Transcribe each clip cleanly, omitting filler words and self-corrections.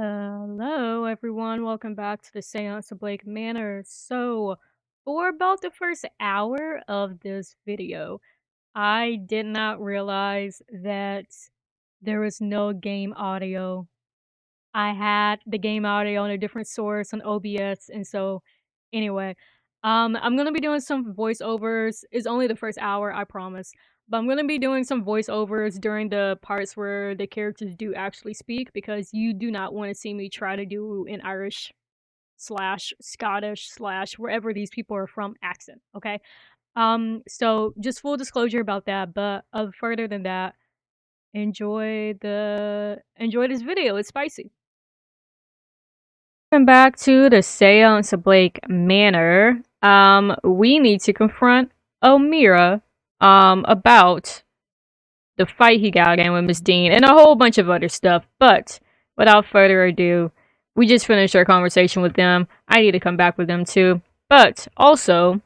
Hello, everyone. Welcome back to the Séance of Manor. So, for about the first hour of this video, I did not realize that there was no game audio. I had the game audio on a different source on OBS, and so anyway, I'm gonna be doing some voiceovers. It's only the first hour, I promise. But I'm gonna be doing some voiceovers during the parts where the characters do actually speak because you do not want to see me try to do an Irish slash Scottish slash wherever these people are from accent, okay? So just full disclosure about that, but further than that, enjoy this video. It's spicy. Welcome back to the Séance of Manor. We need to confront O'Meara, about the fight he got in with Miss Dean and a whole bunch of other stuff. But without further ado, we just finished our conversation with them. I need to come back with them too. But also,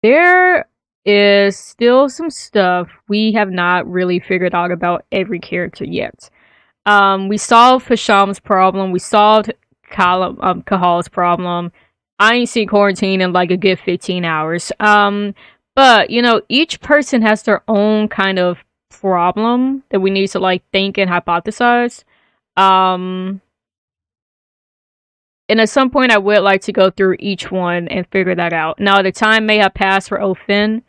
there is still some stuff we have not really figured out about every character yet. We solved Hisham's problem. We solved Kahal's problem. I ain't seen quarantine in like a good 15 hours. But, you know, each person has their own kind of problem that we need to like think and hypothesize. And at some point I would like to go through each one and figure that out. Now, the time may have passed for O'Finn.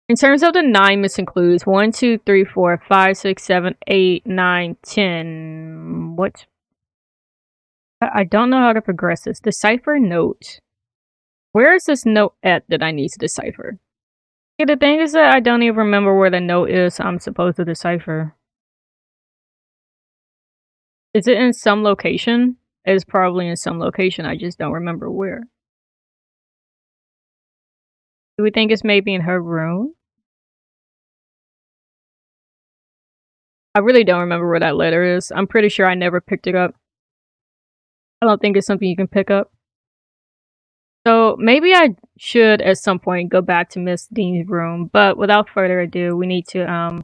In terms of the 9 missing clues, 1, 2, 3, 4, 5, 6, 7, 8, 9, 10. What? I don't know how to progress this. Decipher note. Where is this note at that I need to decipher? Okay, the thing is that I don't even remember where the note is I'm supposed to decipher. Is it in some location? It's probably in some location, I just don't remember where. Do we think it's maybe in her room? I really don't remember where that letter is. I'm pretty sure I never picked it up. I don't think it's something you can pick up. So maybe I should at some point go back to Miss Dean's room, but without further ado, we need to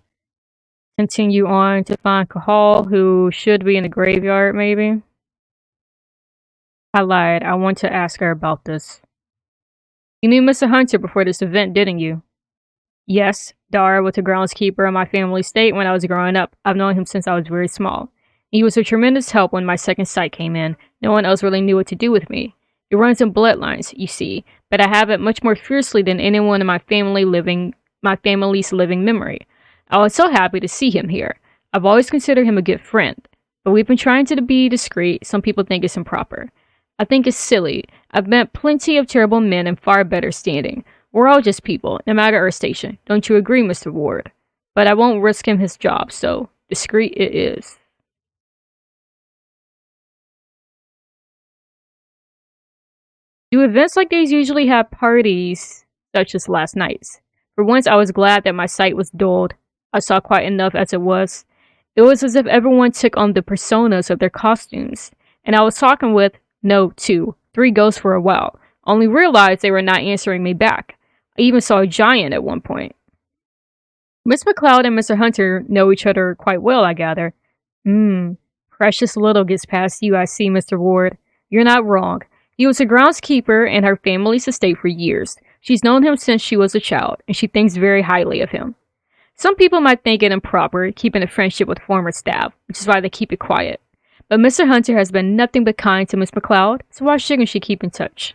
continue on to find Cahal, who should be in the graveyard maybe. I lied. I want to ask her about this. You knew Mr. Hunter before this event, didn't you? Yes, Dara was the groundskeeper on my family estate when I was growing up. I've known him since I was very small. He was a tremendous help when my second sight came in. No one else really knew what to do with me. It runs in bloodlines, you see, but I have it much more fiercely than anyone in my family's living memory. I was so happy to see him here. I've always considered him a good friend, but we've been trying to be discreet. Some people think it's improper. I think it's silly. I've met plenty of terrible men in far better standing. We're all just people, no matter our station. Don't you agree, Mr. Ward? But I won't risk him his job, so discreet it is. Do events like these usually have parties, such as last night's? For once, I was glad that my sight was dulled. I saw quite enough as it was. It was as if everyone took on the personas of their costumes, and I was talking with, no, 2, 3 ghosts for a while, only realized they were not answering me back. I even saw a giant at one point. Miss McLeod and Mr. Hunter know each other quite well, I gather. Precious little gets past you, I see, Mr. Ward. You're not wrong. He was a groundskeeper in her family's estate for years. She's known him since she was a child, and she thinks very highly of him. Some people might think it improper, keeping a friendship with former staff, which is why they keep it quiet. But Mr. Hunter has been nothing but kind to Miss McLeod, so why shouldn't she keep in touch?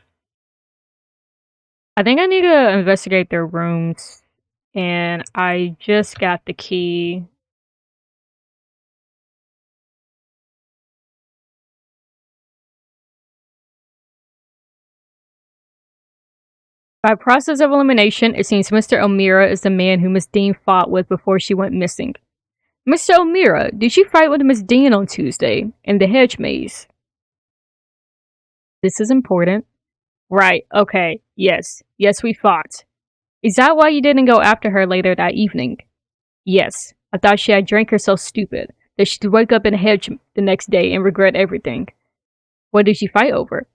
I think I need to investigate their rooms, and I just got the key. By process of elimination, it seems Mr. O'Meara is the man who Miss Dean fought with before she went missing. Mr. O'Meara, did you fight with Miss Dean on Tuesday, in the hedge maze? This is important. Right, okay, yes. Yes, we fought. Is that why you didn't go after her later that evening? Yes, I thought she had drank herself stupid, that she'd wake up in a hedge the next day and regret everything. What did she fight over?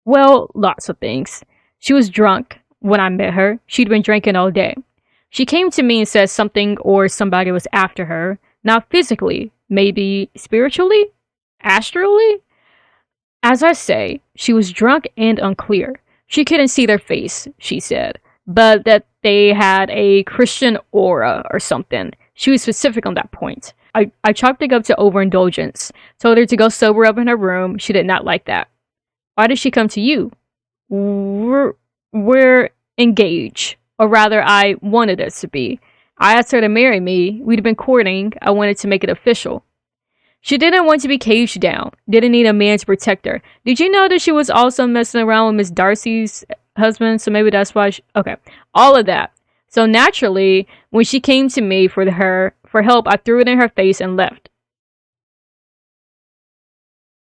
Well, lots of things. She was drunk when I met her. She'd been drinking all day. She came to me and said something or somebody was after her. Not physically, maybe spiritually? Astrally? As I say, she was drunk and unclear. She couldn't see their face, she said, but that they had a Christian aura or something. She was specific on that point. I chalked it up to overindulgence, told her to go sober up in her room. She did not like that. Why did she come to you? We're engaged. Or rather, I wanted us to be. I asked her to marry me. We'd been courting. I wanted to make it official. She didn't want to be caged down, didn't need a man to protect her. Did you know that she was also messing around with Miss Darcy's husband? So maybe that's why okay. All of that. So naturally, when she came to me for help, I threw it in her face and left.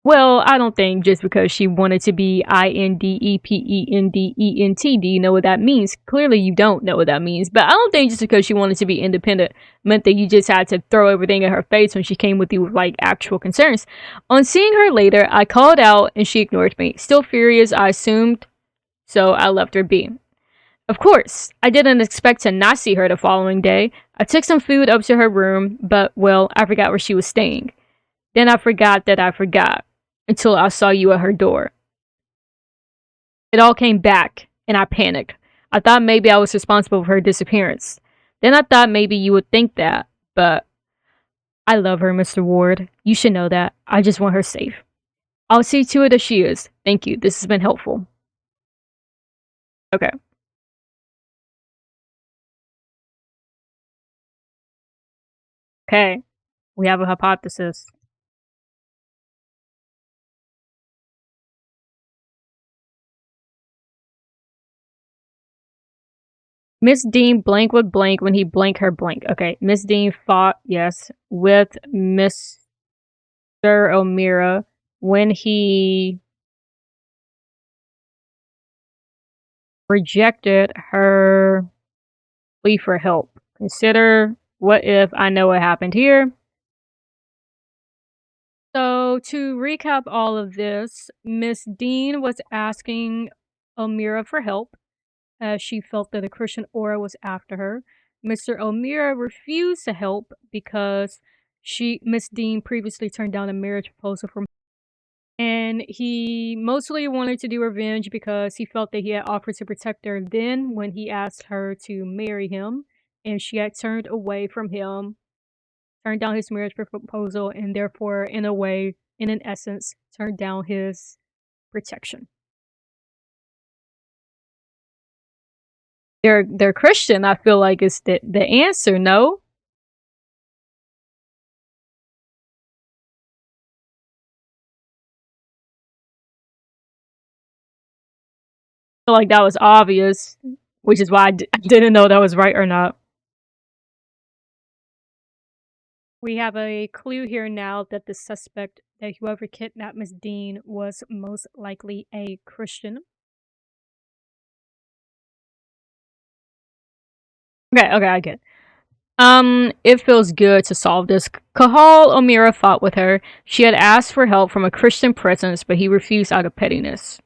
Well, I don't think just because she wanted to be Independent. Do you know what that means? Clearly, you don't know what that means. But I don't think just because she wanted to be independent meant that you just had to throw everything in her face when she came with you with like actual concerns. On seeing her later, I called out and she ignored me. Still furious, I assumed, so I left her be. Of course, I didn't expect to not see her the following day. I took some food up to her room, but well, I forgot where she was staying. Then I forgot that I forgot until I saw you at her door. It all came back, and I panicked. I thought maybe I was responsible for her disappearance. Then I thought maybe you would think that, but I love her, Mr. Ward. You should know that. I just want her safe. I'll see to it that she is. Thank you. This has been helpful. Okay. Okay. We have a hypothesis. Miss Dean blank would blank when he blank her blank. Okay. Miss Dean fought, yes, with Mr. O'Meara when he rejected her plea for help. Consider what if I know what happened here. So, to recap all of this, Miss Dean was asking O'Meara for help as she felt that a Christian aura was after her. Mr. O'Meara refused to help because Miss Dean previously turned down a marriage proposal from him. And he mostly wanted to do revenge because he felt that he had offered to protect her then when he asked her to marry him, and she had turned away from him, turned down his marriage proposal, and therefore, in a way, in an essence, turned down his protection. They're Christian, I feel like is the answer, no? I feel like that was obvious, which is why I didn't know that was right or not. We have a clue here now that the suspect, that whoever kidnapped Miss Dean, was most likely a Christian. Okay, I get it. It feels good to solve this. Kahal O'Meara fought with her. She had asked for help from a Christian presence, but he refused out of pettiness.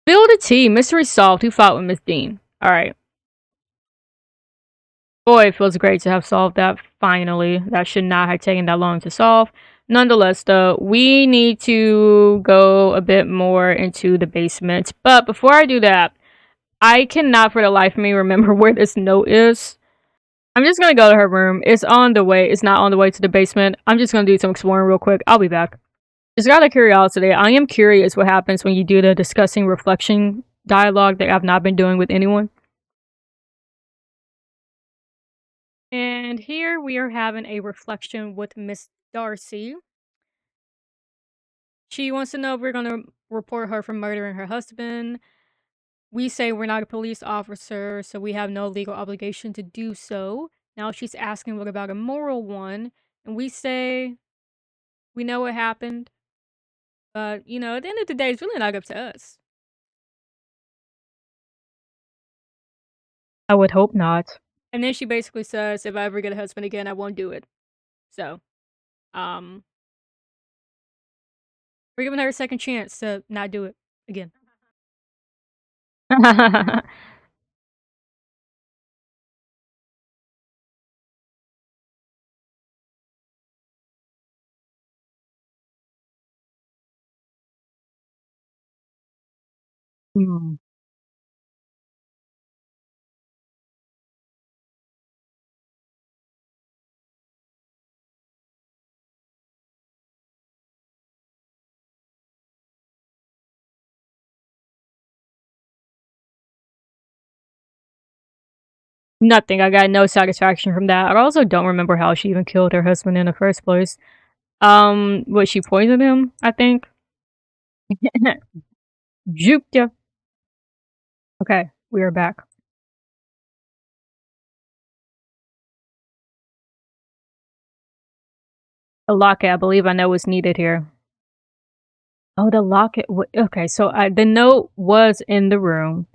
Spill the tea. Mystery solved. Who fought with Miss Dean? Alright. Boy, it feels great to have solved that finally. That should not have taken that long to solve. Nonetheless, though, we need to go a bit more into the basement. But before I do that, I cannot for the life of me remember where this note is. I'm just gonna go to her room. It's on the way. It's not on the way to the basement. I'm just gonna do some exploring real quick. I'll be back. Just out of curiosity, I am curious what happens when you do the discussing reflection dialogue that I've not been doing with anyone. And here we are having a reflection with Miss Darcy. She wants to know if we're going to report her for murdering her husband. We say we're not a police officer, so we have no legal obligation to do so. Now she's asking what about a moral one, and we say we know what happened, but you know, at the end of the day, it's really not up to us. I would hope not. And then she basically says, if I ever get a husband again, I won't do it. So, um, we're giving her a second chance to not do it again. Hmm. Nothing. I got no satisfaction from that. I also don't remember how she even killed her husband in the first place. Was she poisoned him? I think. Juked ya. Okay, we are back. A locket, I believe I know what's needed here. Oh, the locket. Okay, so the note was in the room.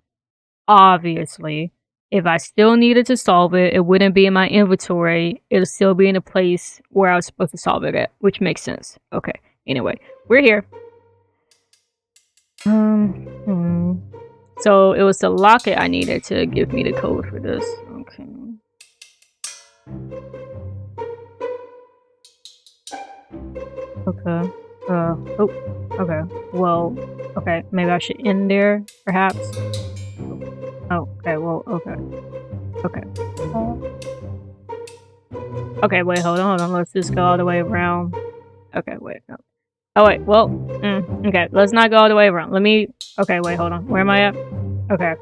Obviously, if I still needed to solve it, it wouldn't be in my inventory. It'll still be in a place where I was supposed to solve it at, which makes sense. Okay. Anyway, we're here. Hmm. So it was the locket I needed to give me the code for this. Okay. Okay. Oh. Okay. Well. Okay. Maybe I should end there, perhaps. Oh. Okay. Well. Okay. Okay. Okay. Wait. Hold on. Let's just go all the way around. Okay. Wait. No. Oh wait. Well. Okay. Let's not go all the way around. Let me. Okay. Wait. Hold on. Where am I at? Okay.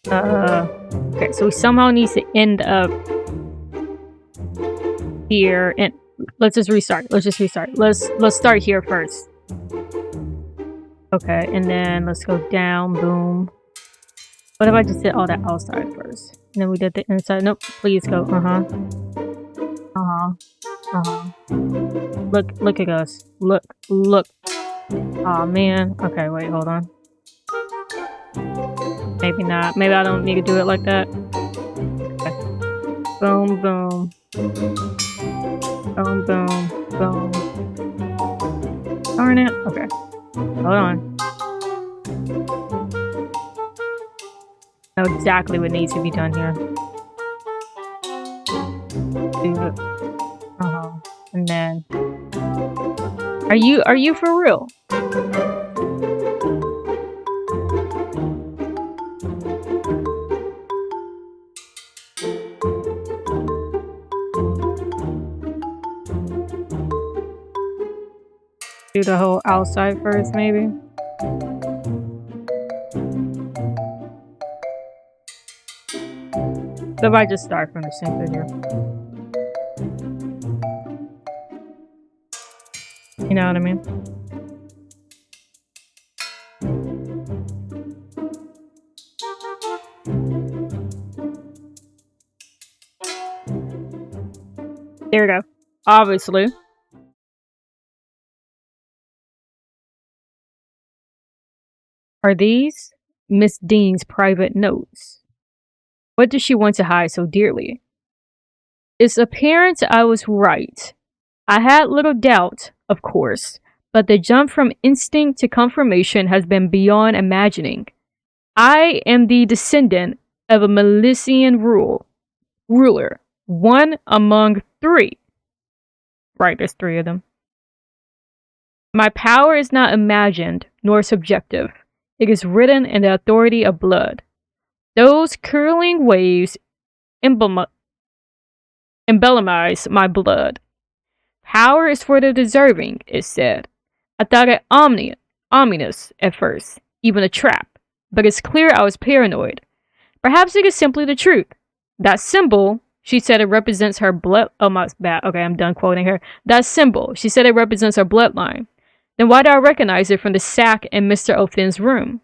Okay. So we somehow need to end up here, and let's just restart. Let's start here first. Okay, and then let's go down. Boom. What if I just did all that outside first? And then we did the inside. Nope. Please go. Look at us. Look. Aw, man. Okay, wait, hold on. Maybe not. Maybe I don't need to do it like that. Okay. Boom, boom. Boom, boom, boom. Darn it. Okay. Hold on. I know exactly what needs to be done here. Do it. And then... Are you for real? Do the whole outside first, maybe? So if I just start from the center here. You know what I mean? There we go. Obviously. Are these Miss Dean's private notes? What does she want to hide so dearly? It's apparent I was right. I had little doubt, of course, but the jump from instinct to confirmation has been beyond imagining. I am the descendant of a Milesian ruler, one among three. Right, there's three of them. My power is not imagined nor subjective. It is written in the authority of blood. Those curling waves embellize my blood. Power is for the deserving, it said. I thought it ominous at first, even a trap, but it's clear I was paranoid. Perhaps it is simply the truth. That symbol, she said, it represents her blood. Oh, my bad. Okay, I'm done quoting her. That symbol, she said, it represents her bloodline. Then why do I recognize it from the sack in Mr. O'Finn's room?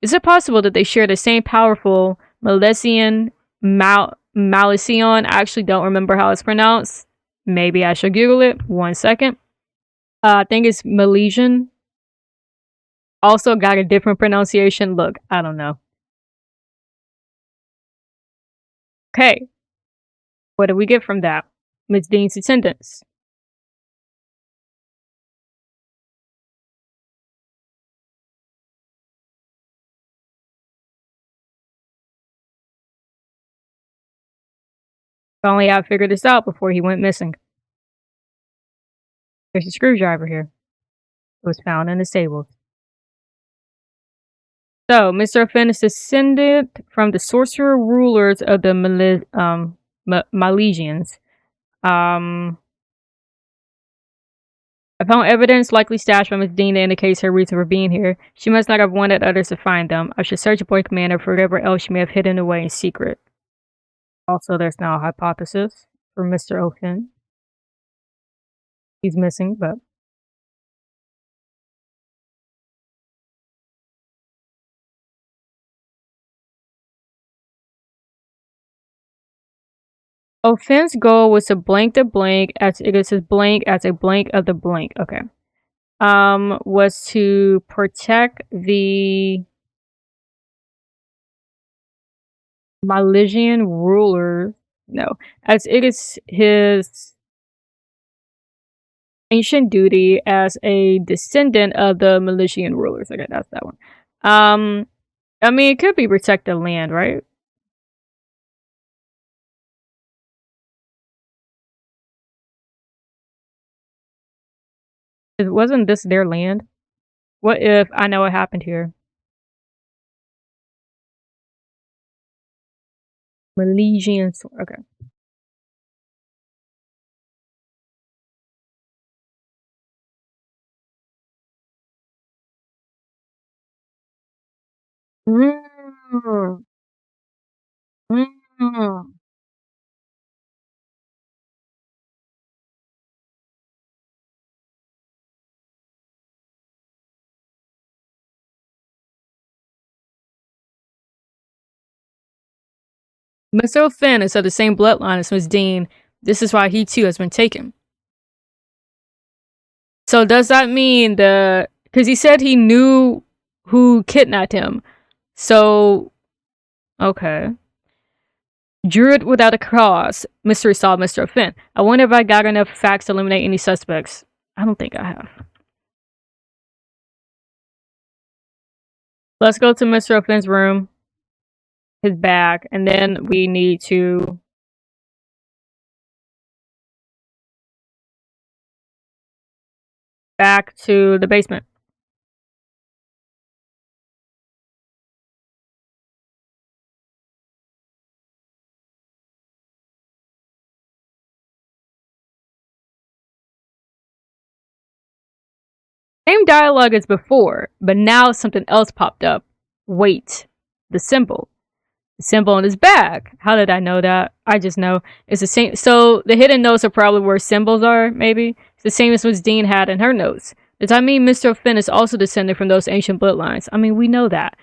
Is it possible that they share the same powerful Milesian Malicion? I actually don't remember how it's pronounced. Maybe I should Google it. 1 second. I think it's Milesian. Also got a different pronunciation. Look, I don't know. Okay. What do we get from that? Miss Dean's attendance. If only I figured this out before he went missing. There's a screwdriver here. was found in the stables. So, Mr. Finn is descended from the sorcerer rulers of the Milesians. I found evidence likely stashed by Miss Dean that indicates her reason for being here. She must not have wanted others to find them. I should search Blake Manor for whatever else she may have hidden away in secret. Also, there's now a hypothesis for Mr. O'Finn. He's missing, but O'Finn's goal was to blank the blank as it is his blank as a blank of the blank. Okay. Was to protect the Milesian ruler. No, as it is his ancient duty as a descendant of the Milesian rulers. Okay, that's that one. I mean, it could be protect the land, right? Wasn't this their land? What if I know what happened here? Milesian. Okay. Mm. Mm. Mr. Finn is of the same bloodline as Miss Dean. This is why he too has been taken. So does that mean the? Because he said he knew who kidnapped him. So okay. Druid without a cause. Mystery solved, Mr. Finn. I wonder if I got enough facts to eliminate any suspects. I don't think I have. Let's go to Mr. Finn's room, his bag, and then we need to back to the basement. Same dialogue as before, but now something else popped up. Wait, the symbol. The symbol on his bag. How did I know that? I just know it's the same. So the hidden notes are probably where symbols are, maybe. It's the same as what Dean had in her notes. Does that mean Mr. Finn is also descended from those ancient bloodlines? I mean, we know that.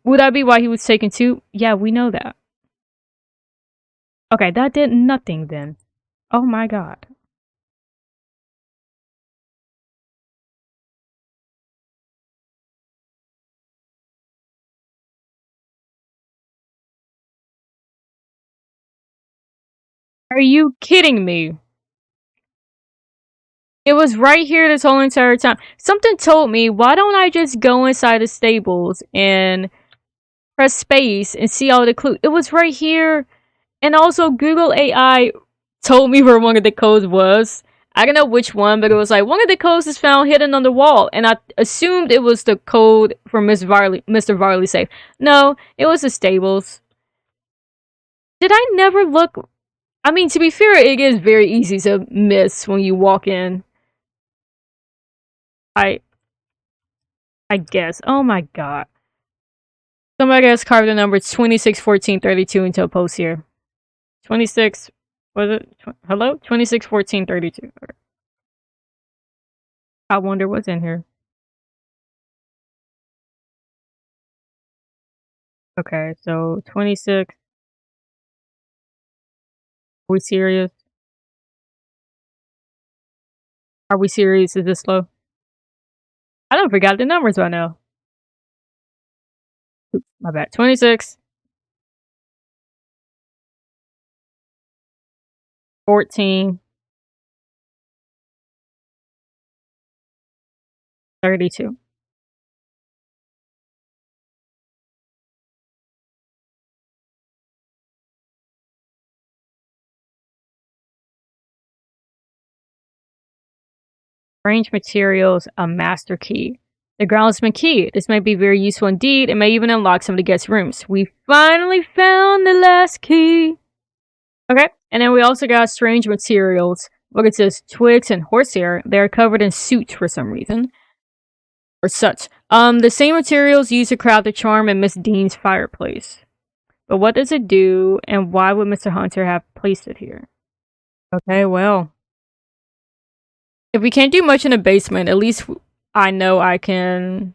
Would that be why he was taken too? Yeah, we know that. Okay, that did nothing then. Oh my god. Are you kidding me? It was right here this whole entire time. Something told me, why don't I just go inside the stables and press space and see all the clues? It was right here. And also, Google AI told me where one of the codes was. I don't know which one, but it was like one of the codes is found hidden on the wall, and I assumed it was the code for Mr. Varley's safe. No, it was the stables. Did I never look? I mean, to be fair, it is very easy to miss when you walk in. I I guess. Oh my god. Somebody has carved the number 261432 into a post here. 26, was it? Hello? 261432. Okay. I wonder what's in here. Okay, so 26. Are we serious? Are we serious? Is this slow? I don't forgot the numbers by now. Oops, my bad. 26, 14, 32. Strange materials, a master key. The groundsman key. This may be very useful indeed. It may even unlock some of the guest rooms. We finally found the last key. Okay, and then we also got strange materials. Look, it says twigs and horsehair. They are covered in soot for some reason. Or such. The same materials used to craft the charm in Miss Dean's fireplace. But what does it do, and why would Mr. Hunter have placed it here? Okay, well. If we can't do much in the basement, at least I know I can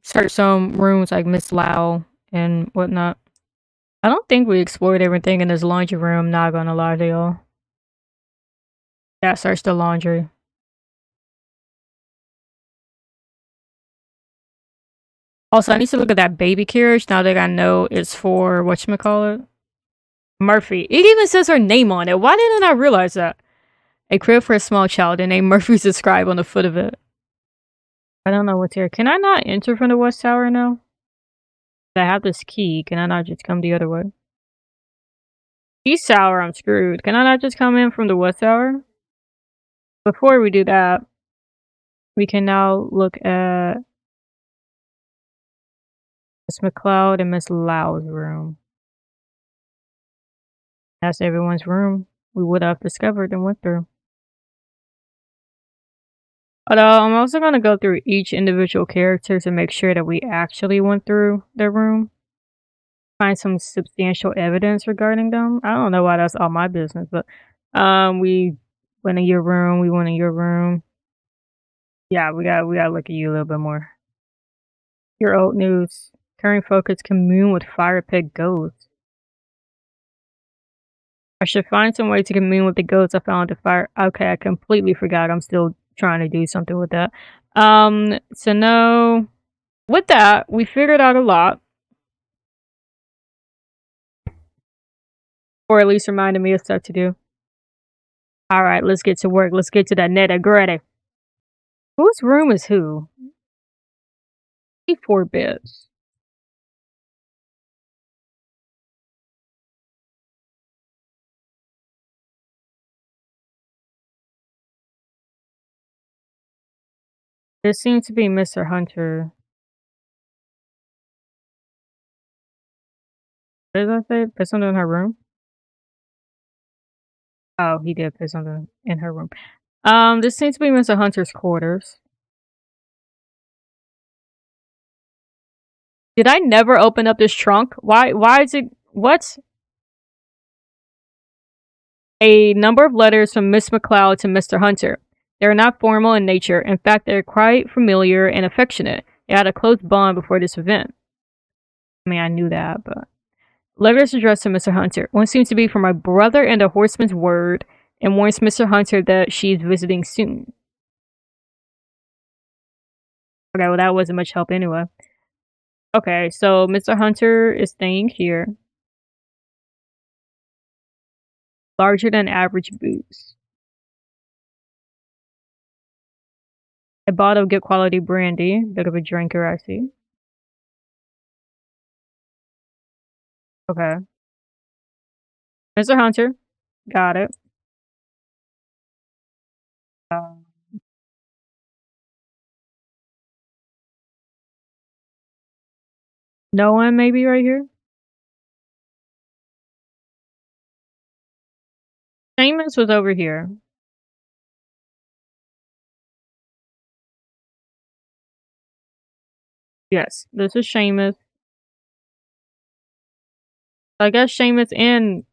search some rooms like Miss Lau and whatnot. I don't think we explored everything in this laundry room, not gonna lie to y'all. Yeah, search the laundry. Also, I need to look at that baby carriage now that I know it's for whatchamacallit? Murphy. It even says her name on it. Why didn't I realize that? A crib for a small child, and name Murphy's described on the foot of it. I don't know what's here. Can I not enter from the West Tower now? I have this key. Can I not just come the other way? East Tower, I'm screwed. Can I not just come in from the West Tower? Before we do that, we can now look at Miss McLeod and Miss Lau's room. That's everyone's room we would have discovered and went through. But I'm also going to go through each individual character to make sure that we actually went through their room. Find some substantial evidence regarding them. I don't know why that's all my business, but we went in your room, we went in your room. Yeah, we gotta look at you a little bit more. Your old news. Current focus, commune with fire pit ghosts. I should find some way to commune with the ghosts I found at the fire. Okay, I completely forgot. I'm still trying to do something with that. So no. With that, we figured out a lot. Or at least reminded me of stuff to do. Alright, let's get to work. Let's get to that nitty gritty. Whose room is who? 4 bits. This seems to be Mr. Hunter. What did I say? Put something in her room? Oh, he did put something in her room. This seems to be Mr. Hunter's quarters. Did I never open up this trunk? Why is it, what? A number of letters from Miss McLeod to Mr. Hunter. They are not formal in nature. In fact, they are quite familiar and affectionate. They had a close bond before this event. I mean, I knew that, but... Letters addressed to Mr. Hunter. One seems to be from my brother and a horseman's word, and warns Mr. Hunter that she is visiting soon. Okay, well that wasn't much help anyway. Okay, so Mr. Hunter is staying here. Larger than average boots. A bottle of good quality brandy. Bit of a drinker, I see. Okay. Mr. Hunter. Got it. Um, no one maybe right here? Seamus was over here. Yes, this is Seamus. I guess Seamus and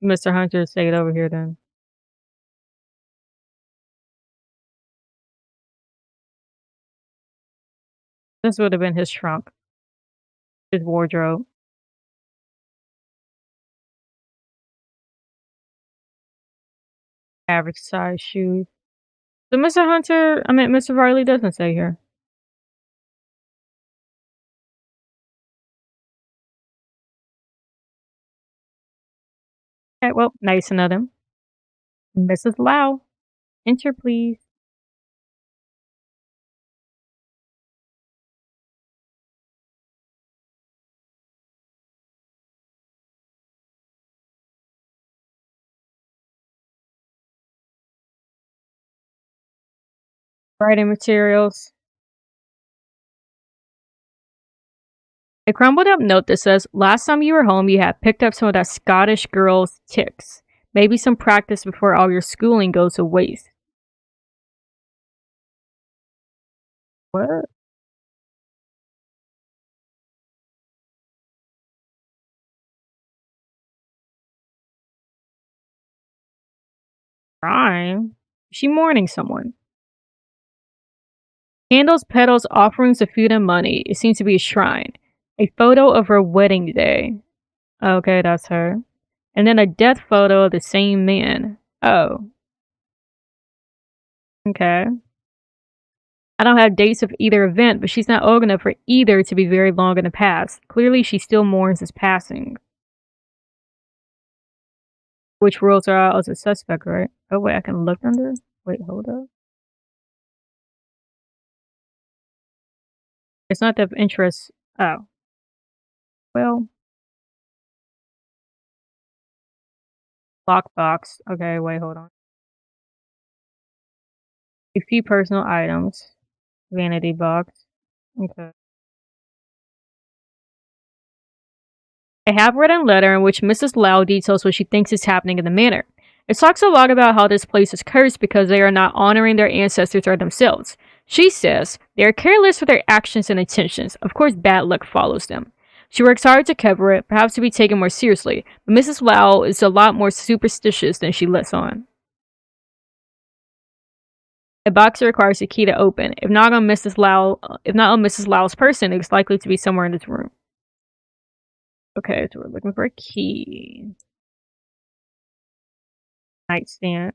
Mr. Hunter stayed over here then. This would have been his trunk. His wardrobe. Average size shoes. So Mr. Riley doesn't stay here. Okay, well, nice to know them. Mrs. Lau, enter please. Writing materials. A crumbled up note that says, "Last time you were home, you had picked up some of that Scottish girl's ticks. Maybe some practice before all your schooling goes to waste." What? Crime? Is she mourning someone? Candles, petals, offerings of food and money. It seems to be a shrine. A photo of her wedding day. Okay, that's her. And then a death photo of the same man. Oh, okay. I don't have dates of either event, but she's not old enough for either to be very long in the past. Clearly, she still mourns his passing. Which rules her out as a suspect, right? Oh, wait, I can look under? Wait, hold up. It's not of interest. Oh. Well, lockbox. Okay, wait, hold on. A few personal items. Vanity box. Okay. A half-written letter in which Mrs. Lau details what she thinks is happening in the manor. It talks a lot about how this place is cursed because they are not honoring their ancestors or themselves. She says they are careless with their actions and intentions. Of course, bad luck follows them. She works hard to cover it, perhaps to be taken more seriously, but Mrs. Lau is a lot more superstitious than she lets on. A box requires a key to open. If not on Mrs. Lau's person, it's likely to be somewhere in this room. Okay, so we're looking for a key. Nightstand.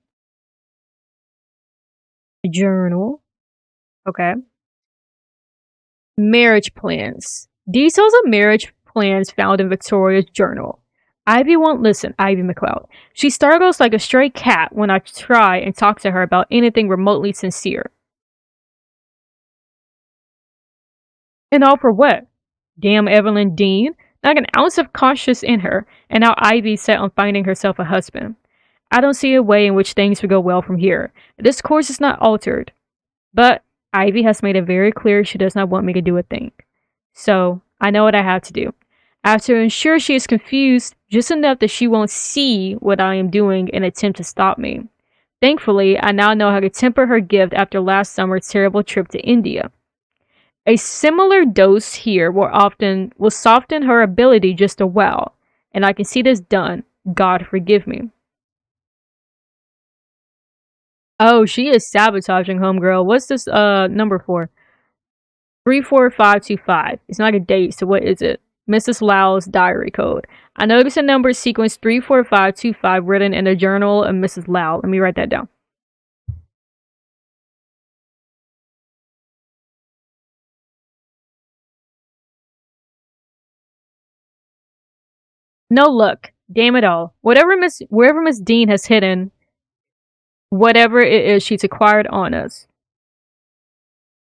Journal. Okay. Marriage plans. Details of marriage plans found in Victoria's journal. Ivy won't listen, Ivy McLeod. She startles like a stray cat when I try and talk to her about anything remotely sincere. And all for what? Damn Evelyn Dean. Not an ounce of conscience in her, and now Ivy's set on finding herself a husband. I don't see a way in which things would go well from here. This course is not altered. But Ivy has made it very clear she does not want me to do a thing. So, I know what I have to do. I have to ensure she is confused just enough that she won't see what I am doing and attempt to stop me. Thankfully, I now know how to temper her gift after last summer's terrible trip to India. A similar dose here will soften her ability just a while, and I can see this done. God forgive me. Oh, she is sabotaging homegirl. What's this number for? 34525. It's not a date, so what is it? Mrs. Lau's diary code. I noticed a number sequence 34525 written in the journal of Mrs. Lau. Let me write that down. No luck. Damn it all. Wherever Miss Dean has hidden whatever it is she's acquired on us,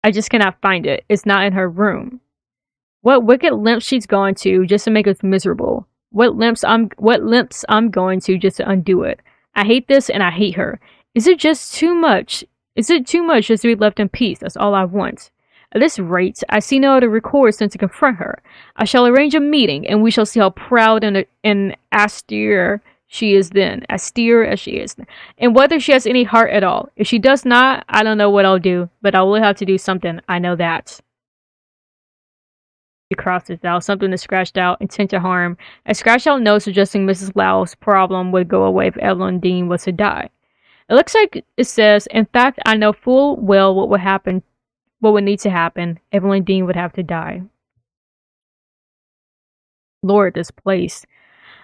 I just cannot find it. It's not in her room. What wicked lengths she's gone to just to make us miserable. What lengths I'm going to just to undo it. I hate this and I hate her. Is it just too much? Is it too much just to be left in peace? That's all I want. At this rate, I see no other recourse than to confront her. I shall arrange a meeting, and we shall see how proud and austere she is then, austere as she is, and whether she has any heart at all. If she does not, I don't know what I'll do, but I will have to do something. I know that. She crosses out, something is scratched out, intent to harm. A scratched out note suggesting Mrs. Lau's problem would go away if Evelyn Dean was to die. It looks like it says, in fact, I know full well what would happen, what would need to happen. Evelyn Dean would have to die. Lord, this place.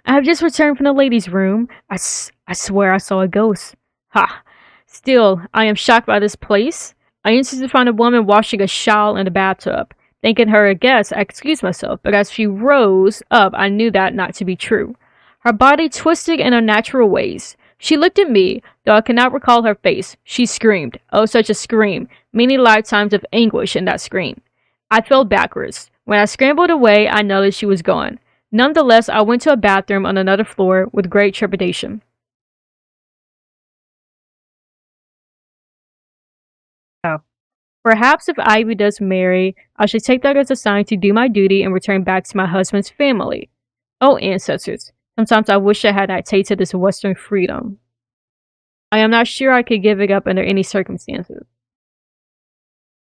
I have just returned from the ladies' room. I swear I saw a ghost. Ha! Still, I am shocked by this place. I instantly found a woman washing a shawl in the bathtub. Thinking her a guest, I excused myself, but as she rose up, I knew that not to be true. Her body twisted in unnatural ways. She looked at me, though I cannot recall her face. She screamed. Oh, such a scream. Many lifetimes of anguish in that scream. I fell backwards. When I scrambled away, I noticed she was gone. Nonetheless, I went to a bathroom on another floor with great trepidation. Oh. Perhaps if Ivy does marry, I should take that as a sign to do my duty and return back to my husband's family. Oh, ancestors, sometimes I wish I had not tasted this Western freedom. I am not sure I could give it up under any circumstances.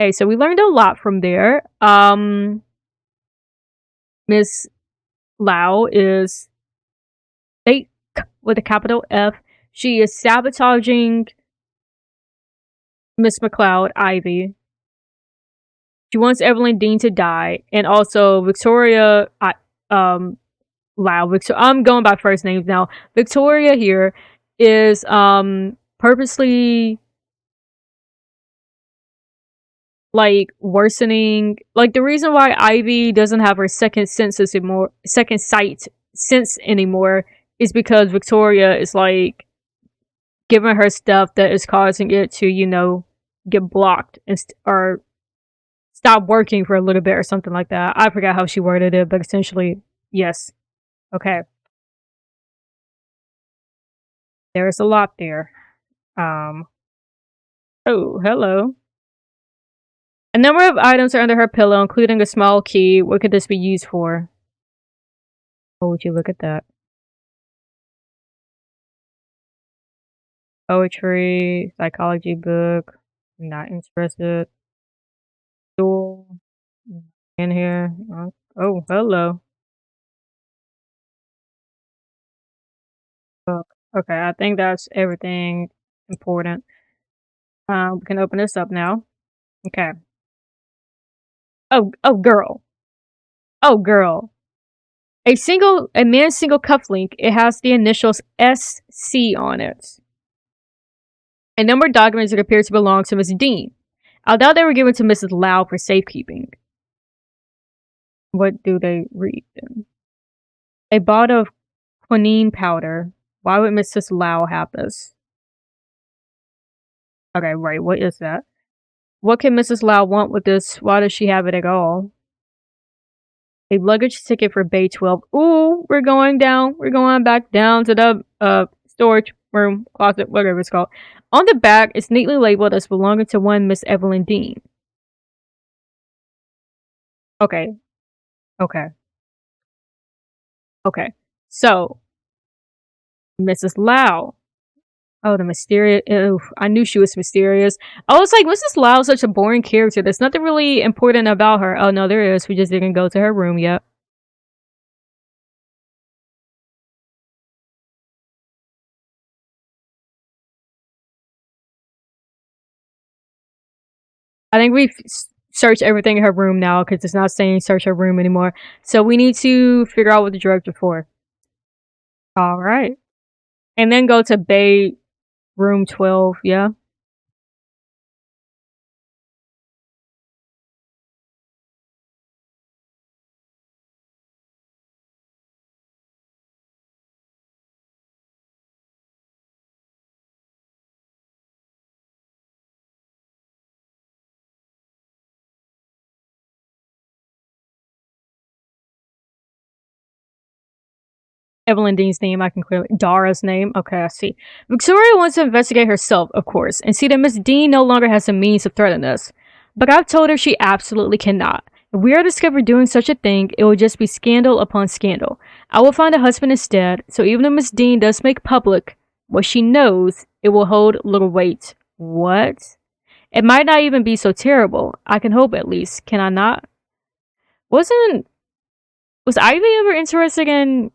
Okay, so we learned a lot from there. Miss Lau is fake with a capital F. She is sabotaging Miss McLeod, Ivy. She wants Evelyn Dean to die, and also Victoria. Lau. I'm going by first names now. Victoria here is purposely like worsening. Like the reason why Ivy doesn't have her second sight sense anymore is because Victoria is like giving her stuff that is causing it to, get blocked or stop working for a little bit or something like that. I forgot how she worded it, but essentially, yes. Okay. There's a lot there. Oh, hello. A number of items are under her pillow, including a small key. What could this be used for? Oh, would you look at that? Poetry, psychology book. Not interested. Stool. In here. Oh, hello. Book. Okay, I think that's everything important. We can open this up now. Okay. Oh, girl. Oh, girl. A man's single cufflink. It has the initials SC on it. A number of documents that appear to belong to Miss Dean. I doubt they were given to Mrs. Lau for safekeeping. What do they read then? A bottle of quinine powder. Why would Mrs. Lau have this? Okay, right, what is that? What can Mrs. Lau want with this? Why does she have it at all? A luggage ticket for Bay 12. Ooh, we're going down. We're going back down to the storage room, closet, whatever it's called. On the back, it's neatly labeled as belonging to one Miss Evelyn Dean. Okay. Okay. Okay. So, Mrs. Lau. Oh, the mysterious. Oof, I knew she was mysterious. I was like, Mrs. Lau is such a boring character. There's nothing really important about her. Oh, no, there is. We just didn't go to her room yet. I think we've searched everything in her room now because it's not saying search her room anymore. So we need to figure out what the drugs are for. All right. And then go to Bay room 12. Yeah. Evelyn Dean's name, I can clearly. Dara's name. Okay, I see. Victoria wants to investigate herself, of course, and see that Miss Dean no longer has the means to threaten us. But I've told her she absolutely cannot. If we are discovered doing such a thing, it will just be scandal upon scandal. I will find a husband instead, so even if Miss Dean does make public what she knows, it will hold little weight. What? It might not even be so terrible. I can hope at least. Can I not? Wasn't was Ivy ever interested in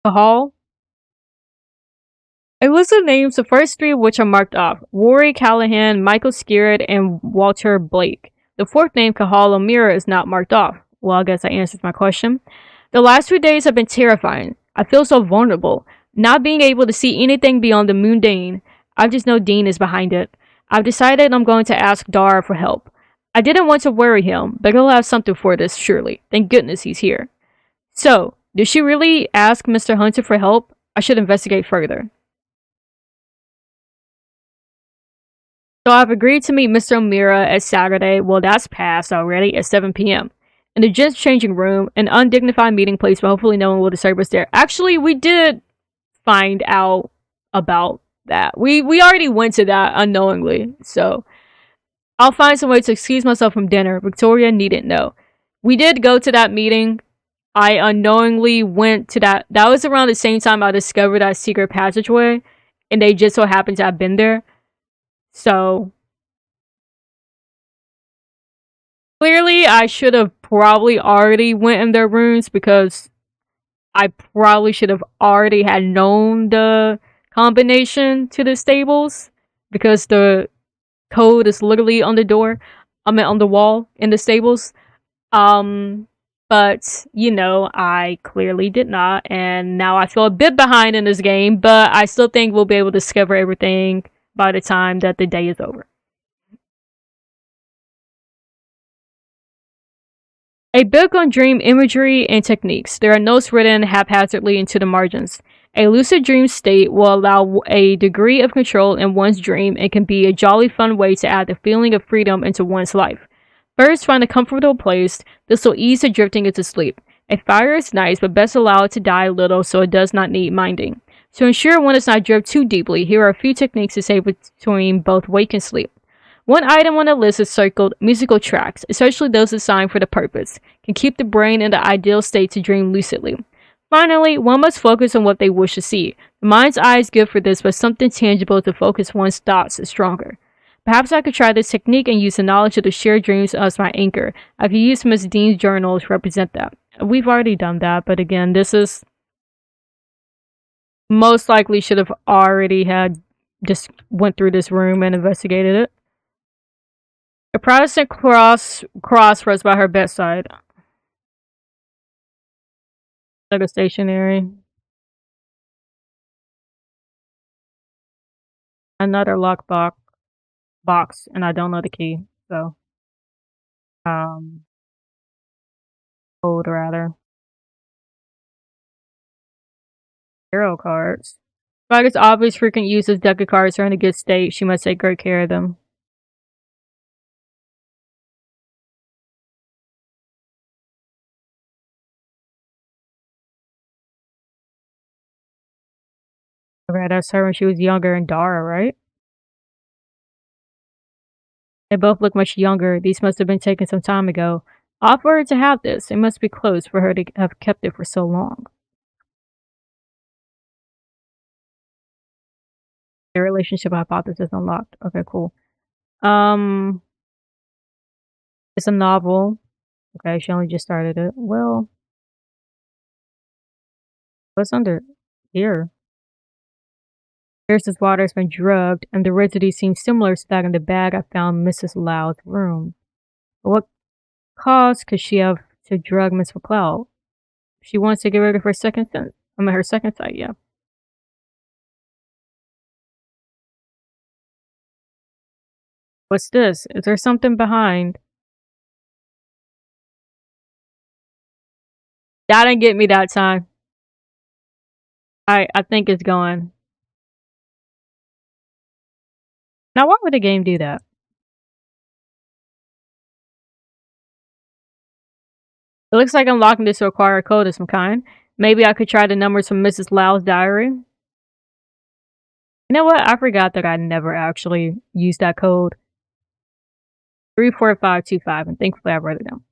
Hall? It was the names, the first three of which are marked off. Rory Callahan, Michael Skerritt, and Walter Blake. The fourth name, Cahal O'Meara, is not marked off. Well, I guess that answers my question. The last 2 days have been terrifying. I feel so vulnerable. Not being able to see anything beyond the mundane. I just know Dean is behind it. I've decided I'm going to ask Dara for help. I didn't want to worry him, but he'll have something for this, surely. Thank goodness he's here. So, did she really ask Mr. Hunter for help? I should investigate further. So I've agreed to meet Mr. O'Meara at Saturday. Well, that's past already at 7 p.m. In the gents' changing room, an undignified meeting place, but hopefully no one will disturb us there. Actually, we did find out about that. We already went to that unknowingly, so I'll find some way to excuse myself from dinner. Victoria needn't know. We did go to that meeting. I unknowingly went to that. That was around the same time I discovered that secret passageway, and they just so happened to have been there. So clearly, I should have probably already went in their rooms because I probably should have already had known the combination to the stables because the code is literally on the door. I mean, on the wall in the stables. Um, but you know, I clearly did not, and now I feel a bit behind in this game. But I still think we'll be able to discover everything by the time that the day is over. A book on dream imagery and techniques. There are notes written haphazardly into the margins. A lucid dream state will allow a degree of control in one's dream and can be a jolly fun way to add the feeling of freedom into one's life. First, find a comfortable place. This will ease the drifting into sleep. A fire is nice, but best allow it to die a little so it does not need minding. To ensure one does not drift too deeply, here are a few techniques to save between both wake and sleep. One item on the list is circled musical tracks, especially those assigned for the purpose, can keep the brain in the ideal state to dream lucidly. Finally, one must focus on what they wish to see. The mind's eye is good for this, but something tangible to focus one's thoughts is stronger. Perhaps I could try this technique and use the knowledge of the shared dreams as my anchor. I could use Miss Dean's journal to represent that. We've already done that, but again, this is most likely should have already had just went through this room and investigated it. A Protestant cross rests by her bedside. Like a stationery. Another box, and I don't know the key. So, um, code rather. Tarot cards. Like it's obvious frequent use of deck of cards are in a good state. She must take great care of them. Okay, that's her when she was younger and Dara, right? They both look much younger. These must have been taken some time ago. Offer her to have this. It must be close for her to have kept it for so long. The relationship hypothesis unlocked. Okay, cool. It's a novel. Okay, she only just started it. Well, what's under here? Pierce's water has been drugged, and the residue seems similar to that in the bag I found in Mrs. Loud's room. But what cause could she have to drug Miss McLeod? She wants to get rid of her second sense. I mean, her second sight, yeah. What's this? Is there something behind? That didn't get me that time. I think it's going. Now, why would the game do that? It looks like unlocking this to acquire a code of some kind. Maybe I could try the numbers from Mrs. Lau's diary. You know what? I forgot that I never actually used that code. 34525, and thankfully I wrote it down.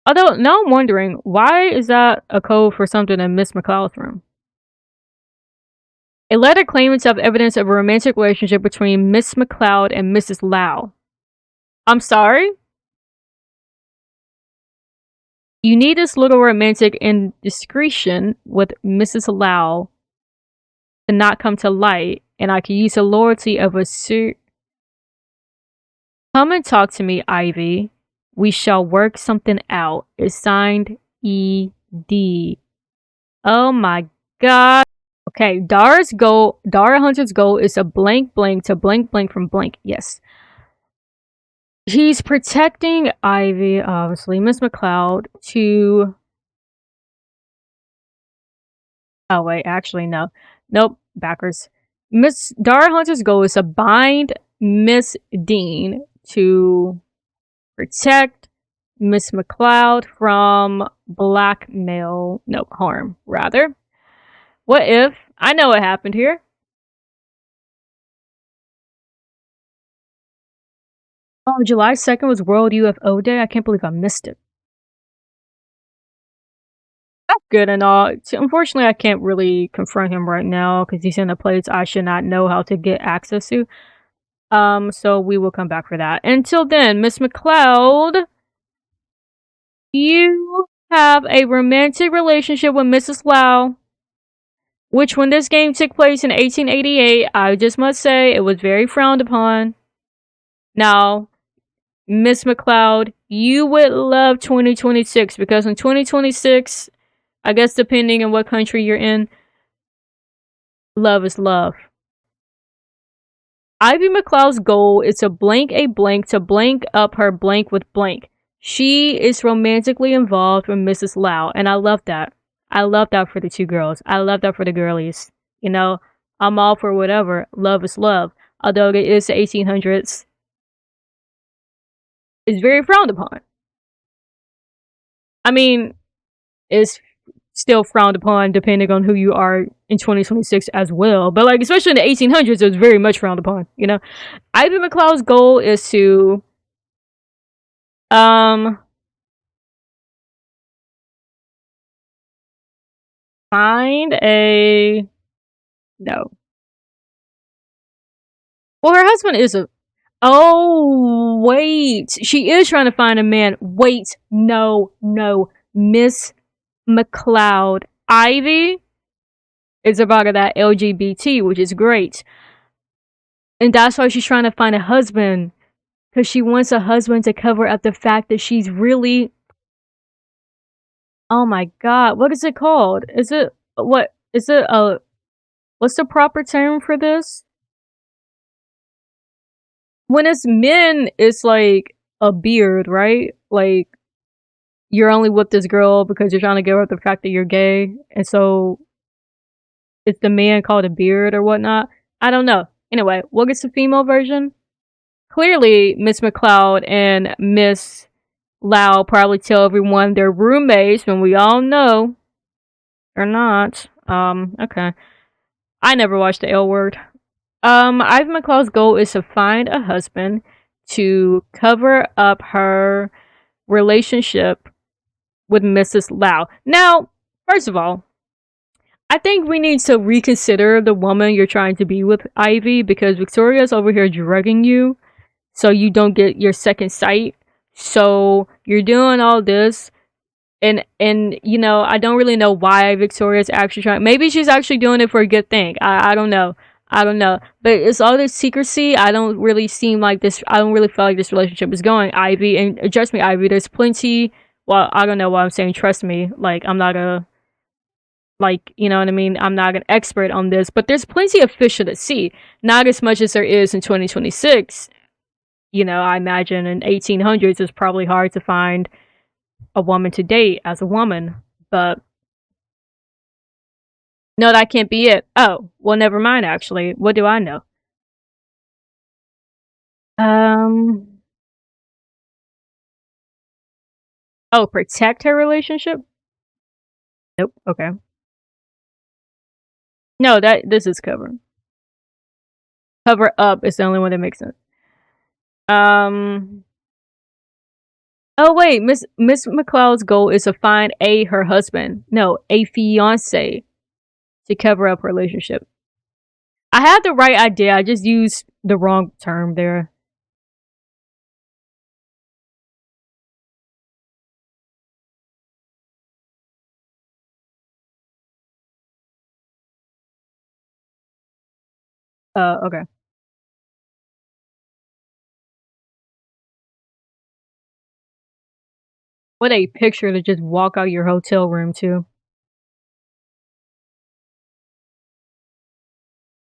Although, now I'm wondering, why is that a code for something in Miss McLeod's room? A letter claiming to have evidence of a romantic relationship between Miss McLeod and Mrs. Lau. I'm sorry? You need this little romantic indiscretion with Mrs. Lau to not come to light, and I can use the loyalty of a suit. Come and talk to me, Ivy. We shall work something out. It's signed E.D. Oh my god. Okay, Dara Hunter's goal is a blank blank to blank blank from blank. Yes. He's protecting Ivy, obviously, Miss McLeod, to... Oh, wait, actually, no. Nope, backwards. Miss Dara Hunter's goal is to bind Miss Dean to protect Miss McLeod from blackmail, no, harm, rather. What if, I know what happened here. Oh, July 2nd was World UFO Day. I can't believe I missed it. That's good and all. Unfortunately, I can't really confront him right now because he's in a place I should not know how to get access to. So we will come back for that. Until then, Miss McLeod, you have a romantic relationship with Mrs. Lau, which when this game took place in 1888, I just must say it was very frowned upon. Now, Miss McLeod, you would love 2026 because in 2026, I guess depending on what country you're in, love is love. Ivy McLeod's goal is to blank a blank to blank up her blank with blank. She is romantically involved with Mrs. Lau, and I love that. I love that for the two girls. I love that for the girlies. You know, I'm all for whatever. Love is love. Although it is the 1800s, it's very frowned upon. I mean, it's still frowned upon depending on who you are in 2026 as well. But like, especially in the 1800s, it was very much frowned upon. You know, Ivy McLeod's goal is to um find a no. Well, her husband is a. Oh wait, she is trying to find a man. Wait, no, no, Miss McLeod. Ivy is about that LGBT, which is great, and that's why she's trying to find a husband because she wants a husband to cover up the fact that she's really. Oh my god, what is it called? Is it what? Is it a? What's the proper term for this? When it's men, it's like a beard, right? Like you're only with this girl because you're trying to get over the fact that you're gay, and so it's the man called a beard or whatnot. I don't know. Anyway, what gets the female version? Clearly, Miss McLeod and Miss Lau probably tell everyone they're roommates when we all know they're not. Okay. I never watched the L Word. Ivy McLeod's goal is to find a husband to cover up her relationship with Mrs. Lau. Now, first of all, I think we need to reconsider the woman you're trying to be with, Ivy, because Victoria's over here drugging you so you don't get your second sight. So you're doing all this and you know, I don't really know why Victoria's actually trying. Maybe she's actually doing it for a good thing. I don't know. I don't know. But it's all this secrecy. I don't really seem like this. I don't really feel like this relationship is going, Ivy. And trust me, Ivy, there's plenty. Well, I don't know why I'm saying trust me. Like, I'm not a, like, you know what I mean? I'm not an expert on this. But there's plenty of fish to the sea. Not as much as there is in 2026. You know, I imagine in 1800s it's probably hard to find a woman to date as a woman. But no, that can't be it. Oh, well, never mind, actually. What do I know? Um. Oh, protect her relationship? Nope. Okay. No, that this is cover. Cover up is the only one that makes sense. Um. Oh wait, Miss McLeod's goal is to find her husband. No, a fiance to cover up her relationship. I had the right idea. I just used the wrong term there. Okay. What a picture to just walk out your hotel room to.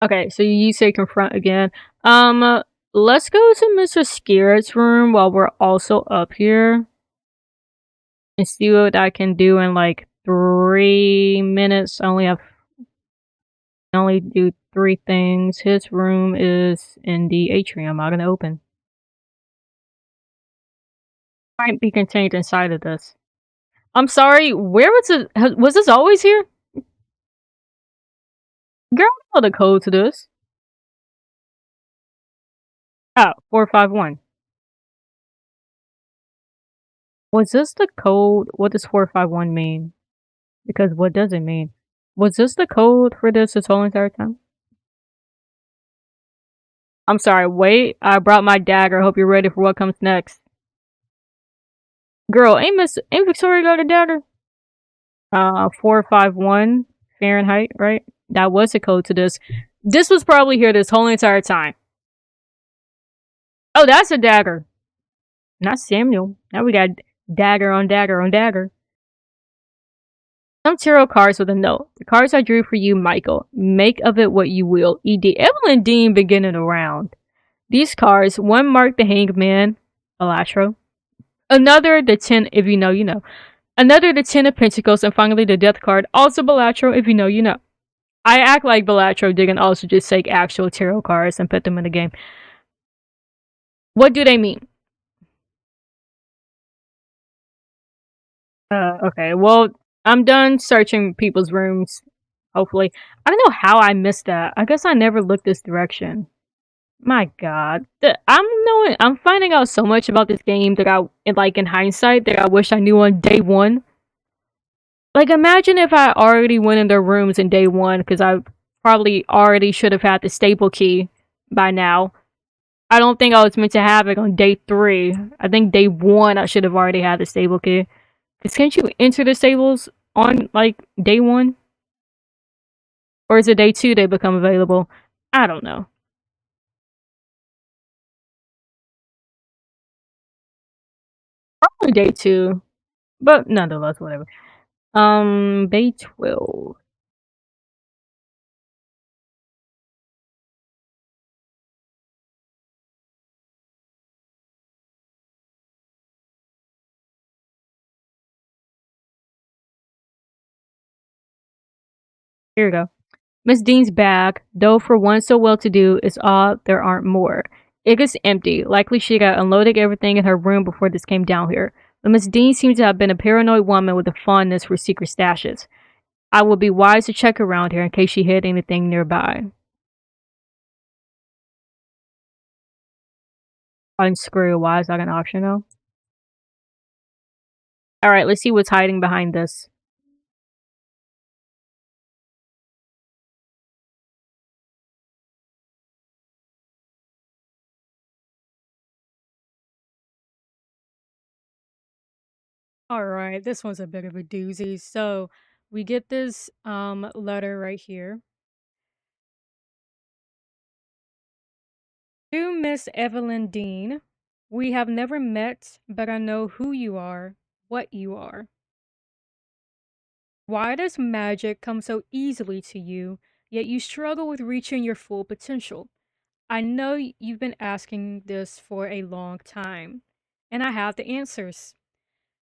Okay, so you say confront again. Let's go to Mr. Scarrett's room while we're also up here and see what I can do in like 3 minutes. I only do three things. His room is in the atrium, out in the open. Might be contained inside of this. I'm sorry, where was it? Was this always here? Girl, I know the code to this. Oh, 451. Was this the code? What does 451 mean? Because what does it mean? Was this the code for this whole entire time? I'm sorry, wait. I brought my dagger. Hope you're ready for what comes next. Girl, ain't Victoria got a dagger? 451 Fahrenheit, right? That was the code to this. This was probably here this whole entire time. Oh, that's a dagger. Not Samuel. Now we got dagger on dagger on dagger. Some tarot cards with a note. The cards I drew for you, Michael. Make of it what you will. E.D. Evelyn Dean beginning around. These cards, one marked the hangman, Alastro. Another, the 10, if you know, you know. Another, the 10 of pentacles, and finally the death card, also Balatro, if you know, you know. I act like Balatro didn't also just take actual tarot cards and put them in the game. What do they mean? Okay, well, I'm done searching people's rooms, hopefully. I don't know how I missed that. I guess I never looked this direction. My god. I'm finding out so much about this game that like in hindsight, that I wish I knew on day one. Like, imagine if I already went in their rooms in day one, because I probably already should have had the staple key by now. I don't think I was meant to have it on day 3. I think day 1 I should have already had the stable key. Because can't you enter the stables on, like, day 1? Or is it day 2 they become available? I don't know. Probably day 2. But nonetheless, whatever. Day 12. Here we go. Miss Dean's bag, though for one so well-to-do, is odd there aren't more. It is empty. Likely she got unloaded everything in her room before this came down here. But Miss Dean seems to have been a paranoid woman with a fondness for secret stashes. I would be wise to check around here in case she hid anything nearby. Unscrew. Why is that an option though? Alright, let's see what's hiding behind this. Alright, this one's a bit of a doozy. So we get this letter right here. To Miss Evelyn Dean, we have never met, but I know who you are, what you are. Why does magic come so easily to you, yet you struggle with reaching your full potential? I know you've been asking this for a long time, and I have the answers.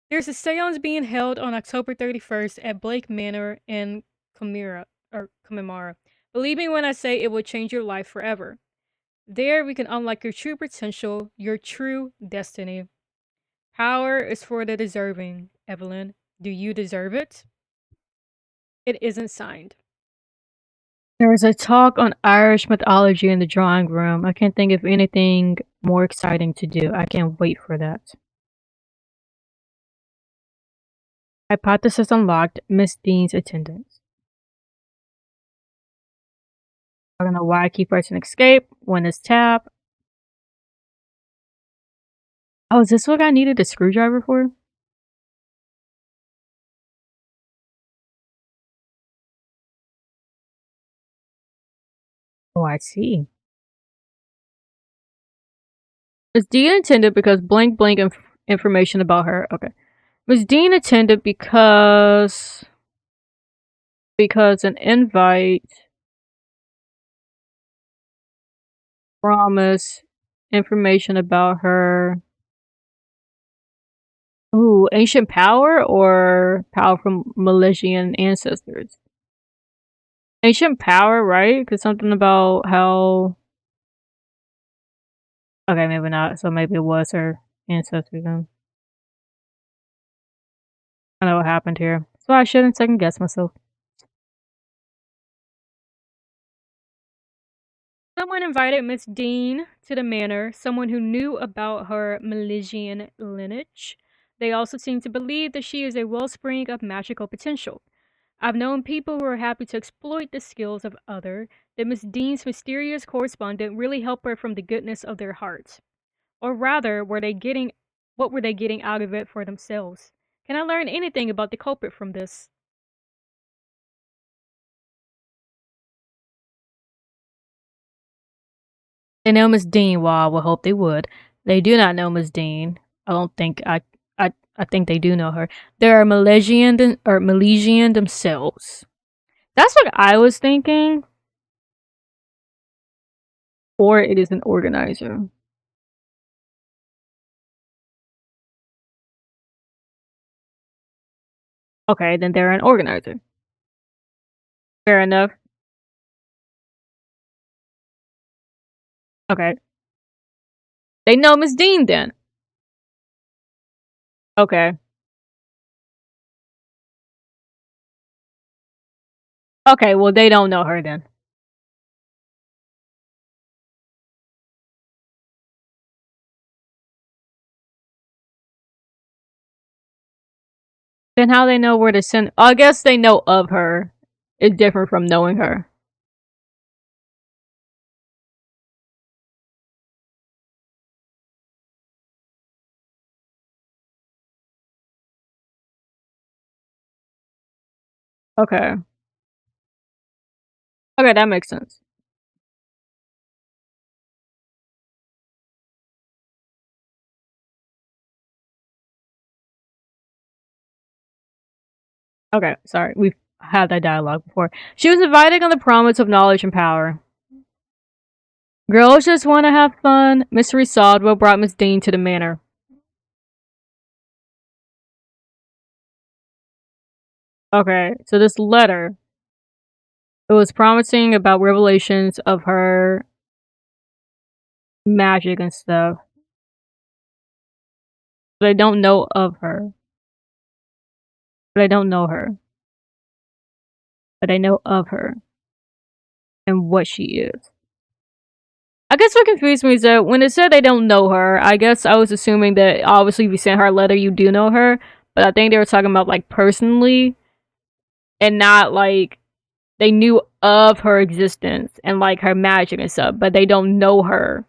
There's a seance being held on October 31st at Blake Manor in Kamimara. Believe me when I say it will change your life forever. There we can unlock your true potential, your true destiny. Power is for the deserving, Evelyn. Do you deserve it? It isn't signed. There was a talk on Irish mythology in the drawing room. I can't think of anything more exciting to do. I can't wait for that. Hypothesis unlocked. Miss Dean's attendance. I don't know why I keep pressing escape when it's tab. Oh, is this what I needed a screwdriver for? Oh, I see. Miss Dean attended because blank blank information about her. Okay. Miss Dean attended because an invite, promise, information about her. Ooh, ancient power or power from Milesian ancestors? Ancient power, right? Because something about how. Okay, maybe not. So maybe it was her ancestors then. I know what happened here. So I shouldn't second guess myself. Someone invited Miss Dean to the manor, someone who knew about her Milesian lineage. They also seem to believe that she is a wellspring of magical potential. I've known people who are happy to exploit the skills of others, that Miss Dean's mysterious correspondent really helped her from the goodness of their hearts. Or rather, what were they getting out of it for themselves? Can I learn anything about the culprit from this? They know Miss Dean. Well, I would hope they would. They do not know Miss Dean. I don't think I think they do know her. They are Milesian themselves. That's what I was thinking. Or it is an organizer. Okay, then they're an organizer. Fair enough. Okay. They know Miss Dean then. Okay. Okay, well they don't know her then. Then how they know where to send I guess they know of her. It's different from knowing her. Okay. Okay, that makes sense. Okay, sorry. We've had that dialogue before. She was inviting on the promise of knowledge and power. Girls just want to have fun. Mystery solved what brought Miss Dean to the manor. Okay, so this letter, it was promising about revelations of her magic and stuff. They don't know of her. But I don't know her. But I know of her and what she is. I guess what confused me is that when it said they don't know her, I guess I was assuming that obviously if you sent her a letter, you do know her. But I think they were talking about like personally and not like they knew of her existence and like her magic and stuff, but they don't know her.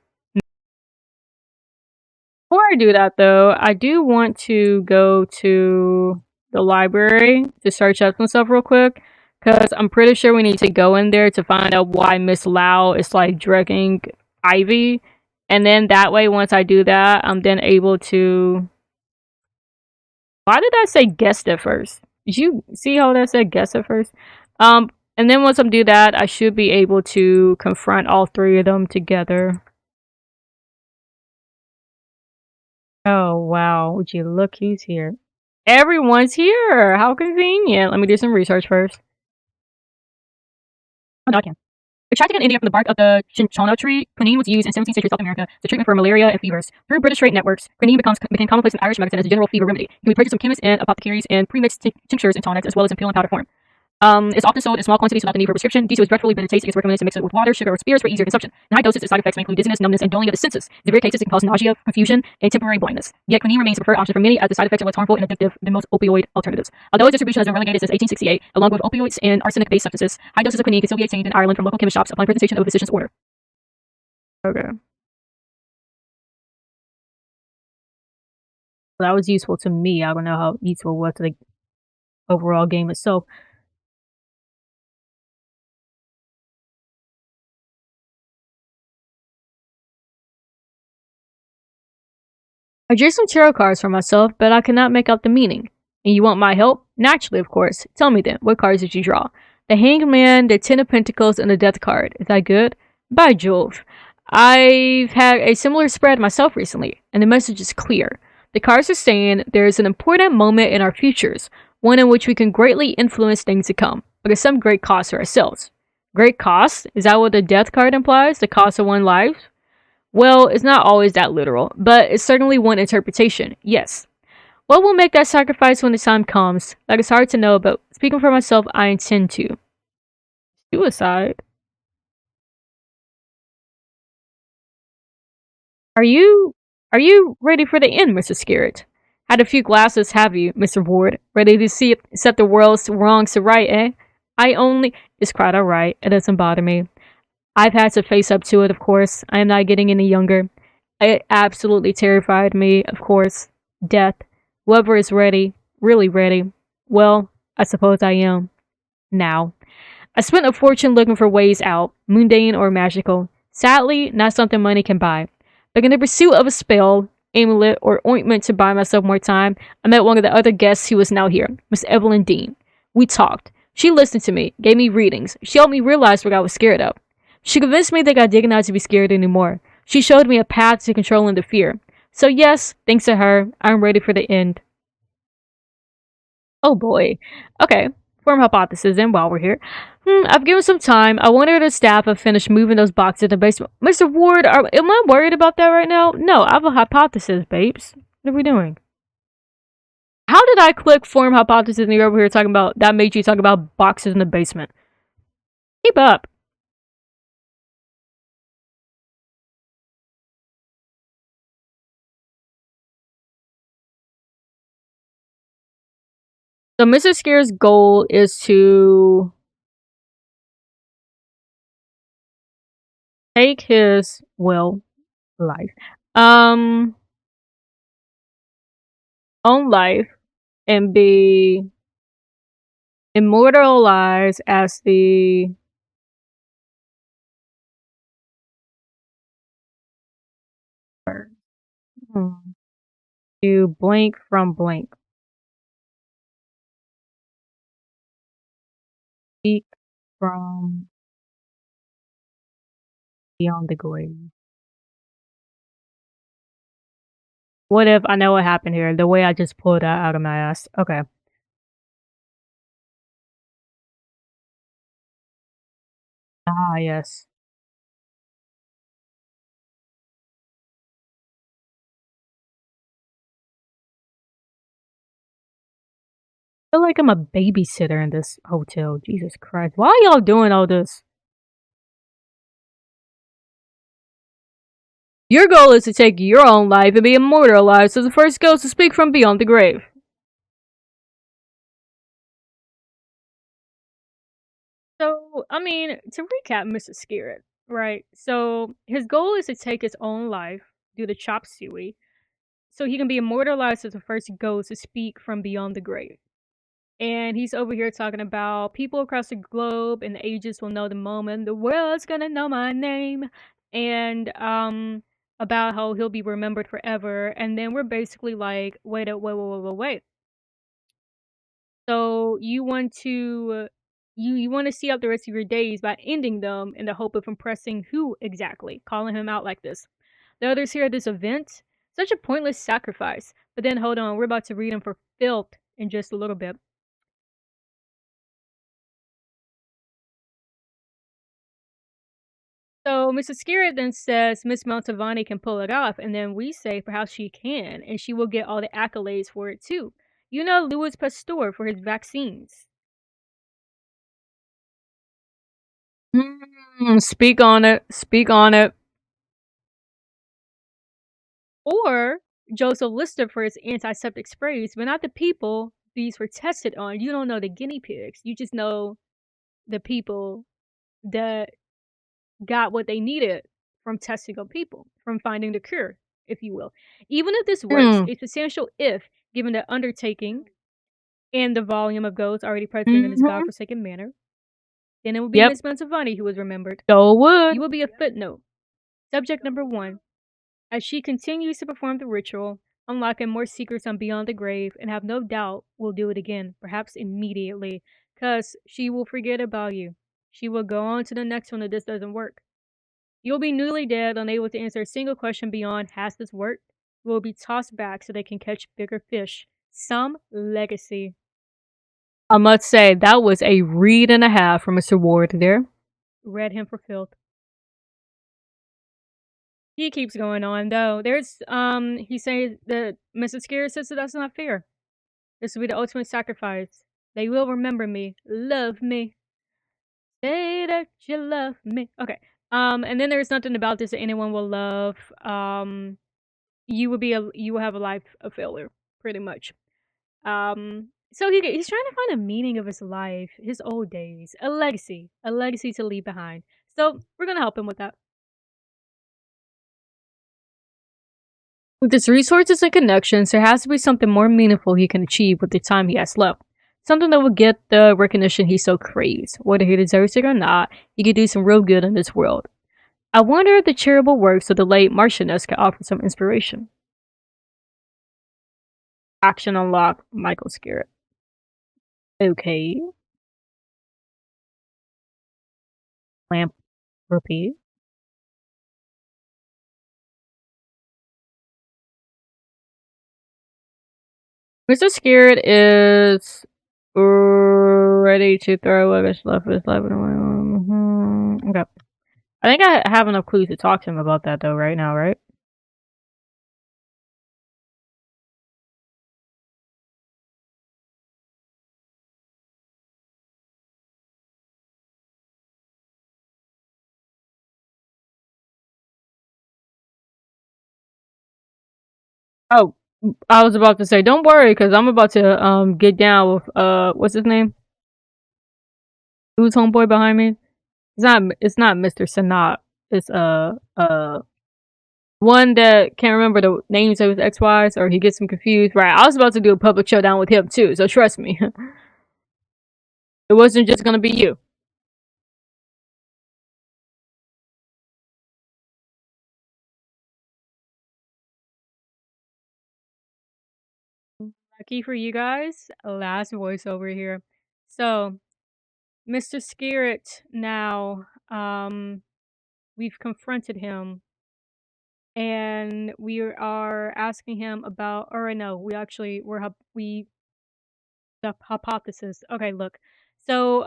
Before I do that though, I do want to go to the library to search up some stuff real quick. Because I'm pretty sure we need to go in there to find out why Miss Lau is like drugging Ivy. And then that way, once I do that, I'm then able to. Why did I say guest at first? Did you see how that said guest at first? And then once I do that, I should be able to confront all three of them together. Oh wow, would you look who's here? Everyone's here! How convenient. Let me do some research first. Oh no, I can. Extracted in India from the bark of the cinchona tree, quinine was used in 17th century South America as a treatment for malaria and fevers. Through British trade networks, quinine became commonplace in Irish medicine as a general fever remedy. It can be purchased from chemists and apothecaries in pre-mixed tinctures and tonics, as well as in pill and powder form. It's often sold in small quantities without the need for a prescription. Due to its dreadfully bitter taste, it is recommended to mix it with water, sugar, or spirits for easier consumption. In high doses, its side effects may include dizziness, numbness, and dulling of the senses. In severe cases, it can cause nausea, confusion, and temporary blindness. Yet, quinine remains the preferred option for many, as the side effects are less harmful and addictive than most opioid alternatives. Although its distribution has been relegated since 1868, along with opioids and arsenic-based substances, high doses of quinine can still be obtained in Ireland from local chemist shops upon presentation of a physician's order. Okay. So that was useful to me. I don't know how useful it was to the overall game itself. I drew some tarot cards for myself, but I cannot make out the meaning. And you want my help? Naturally, of course. Tell me then, what cards did you draw? The Hangman, the Ten of Pentacles, and the Death card. Is that good? By Jove. I've had a similar spread myself recently, and the message is clear. The cards are saying there is an important moment in our futures, one in which we can greatly influence things to come, but at some great cost for ourselves. Great cost? Is that what the Death card implies? The cost of one life? Well, it's not always that literal, but it's certainly one interpretation, yes. What will make that sacrifice when the time comes? That is hard to know, but speaking for myself, I intend to. Suicide? Are you... Are you ready for the end, Mr. Scarrett? Had a few glasses, have you, Mr. Ward? Ready to see set the world's wrongs to right, eh? I only. It's quite alright. It doesn't bother me. I've had to face up to it, of course. I am not getting any younger. It absolutely terrified me, of course. Death. Whoever is ready, really ready. Well, I suppose I am. Now. I spent a fortune looking for ways out, mundane or magical. Sadly, not something money can buy. But in the pursuit of a spell, amulet, or ointment to buy myself more time, I met one of the other guests who was now here, Miss Evelyn Dean. We talked. She listened to me, gave me readings. She helped me realize what I was scared of. She convinced me that I didn't have to be scared anymore. She showed me a path to controlling the fear. So yes, thanks to her, I'm ready for the end. Oh boy. Okay. Form hypothesis and while we're here. I've given some time. I wonder if the staff have finished moving those boxes in the basement. Mr. Ward, am I worried about that right now? No, I have a hypothesis, babes. What are we doing? How did I click form hypothesis and you're over here talking about that made you talk about boxes in the basement? Keep up. So Mr. Scare's goal is to take his life. Um own life and be immortalized as the hmm, to blank from blank. Speak from beyond the grave. What if I know what happened here? The way I just pulled that out of my ass. Okay. Ah, yes. I feel like I'm a babysitter in this hotel. Jesus Christ. Why are y'all doing all this? Your goal is to take your own life and be immortalized as the first ghost to speak from beyond the grave. So, I mean, to recap Mr. Scarrett, right? So, his goal is to take his own life, do the chop suey, so he can be immortalized as the first ghost to speak from beyond the grave. And he's over here talking about people across the globe and the ages will know the moment the world's gonna know my name, and about how he'll be remembered forever. And then we're basically like, wait. So you want to you want to see out the rest of your days by ending them in the hope of impressing who exactly? Calling him out like this. The others here at this event, such a pointless sacrifice. But then hold on, we're about to read him for filth in just a little bit. So Mrs. Scarrett then says Miss Montavani can pull it off, and then we say perhaps she can, and she will get all the accolades for it too. You know Louis Pasteur for his vaccines. Speak on it. Speak on it. Or Joseph Lister for his antiseptic sprays, but not the people these were tested on. You don't know the guinea pigs. You just know the people that got what they needed from testing on people, from finding the cure, if you will. Even if this works, a substantial if, given the undertaking and the volume of ghosts already present in this godforsaken manor, then it will be Miss Mantovani who was remembered. So would. You will be a footnote. Subject number one. As she continues to perform the ritual, unlocking more secrets on Beyond the Grave, and have no doubt will do it again, perhaps immediately, because she will forget about you. She will go on to the next one if this doesn't work. You'll be newly dead, unable to answer a single question beyond, has this worked? You will be tossed back so they can catch bigger fish. Some legacy. I must say, that was a read and a half from Mr. Ward there. Read him for filth. He keeps going on though. He says that Mrs. Scary says that that's not fair. This will be the ultimate sacrifice. They will remember me, love me, say that you love me. Okay. And then there's nothing about this that anyone will love. You will have a life of failure. pretty much. So he's trying to find a meaning of his life, his old days, a legacy to leave behind. So we're gonna help him with that. With his resources and connections, there has to be something more meaningful he can achieve with the time he has left. Something that will get the recognition he so craves. Whether he deserves it or not, he could do some real good in this world. I wonder if the charitable works of the late Martianus could offer some inspiration. Action unlocked, Michael Scarrett. Okay. Lamp repeat. Mr. Scarrett is ready to throw whatever's left of his life. Okay. I think I have enough clues to talk to him about that though right now, right? Oh, I was about to say, don't worry, because I'm about to get down with what's his name? Who's homeboy behind me? It's not Mr. Sanat. It's one that can't remember the names of his ex-wives, or he gets them confused. Right, I was about to do a public showdown with him too, so trust me. It wasn't just gonna be you. Lucky for you guys, last voiceover here. So, Mr. Scarrett now, we've confronted him and we are asking him about, or no, we the hypothesis. Okay, look. So,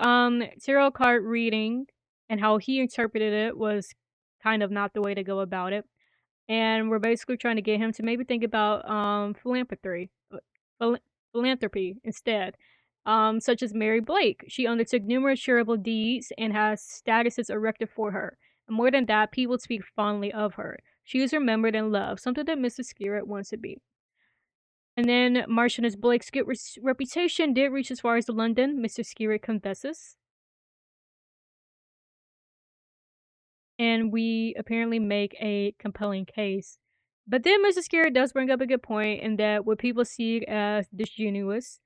tarot card reading and how he interpreted it was kind of not the way to go about it. And we're basically trying to get him to maybe think about phil- philanthropy instead. Such as Mary Blake. She undertook numerous charitable deeds and has statuses erected for her. And more than that, people speak fondly of her. She is remembered and loved, something that Mrs. Scarrett wants to be. And then Marchioness Blake's good reputation did reach as far as London, Mr. Scarrett confesses. And we apparently make a compelling case. But then Mr. Scarrett does bring up a good point in that what people see as disingenuous,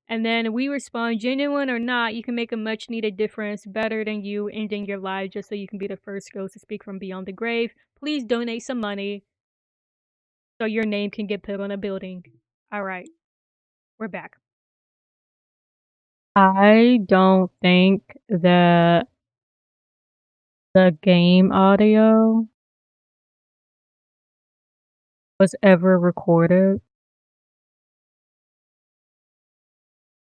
and then we respond, genuine or not, you can make a much needed difference better than you ending your life just so you can be the first ghost to speak from beyond the grave. Please donate some money so your name can get put on a building. Alright, we're back. I don't think that the game audio was ever recorded.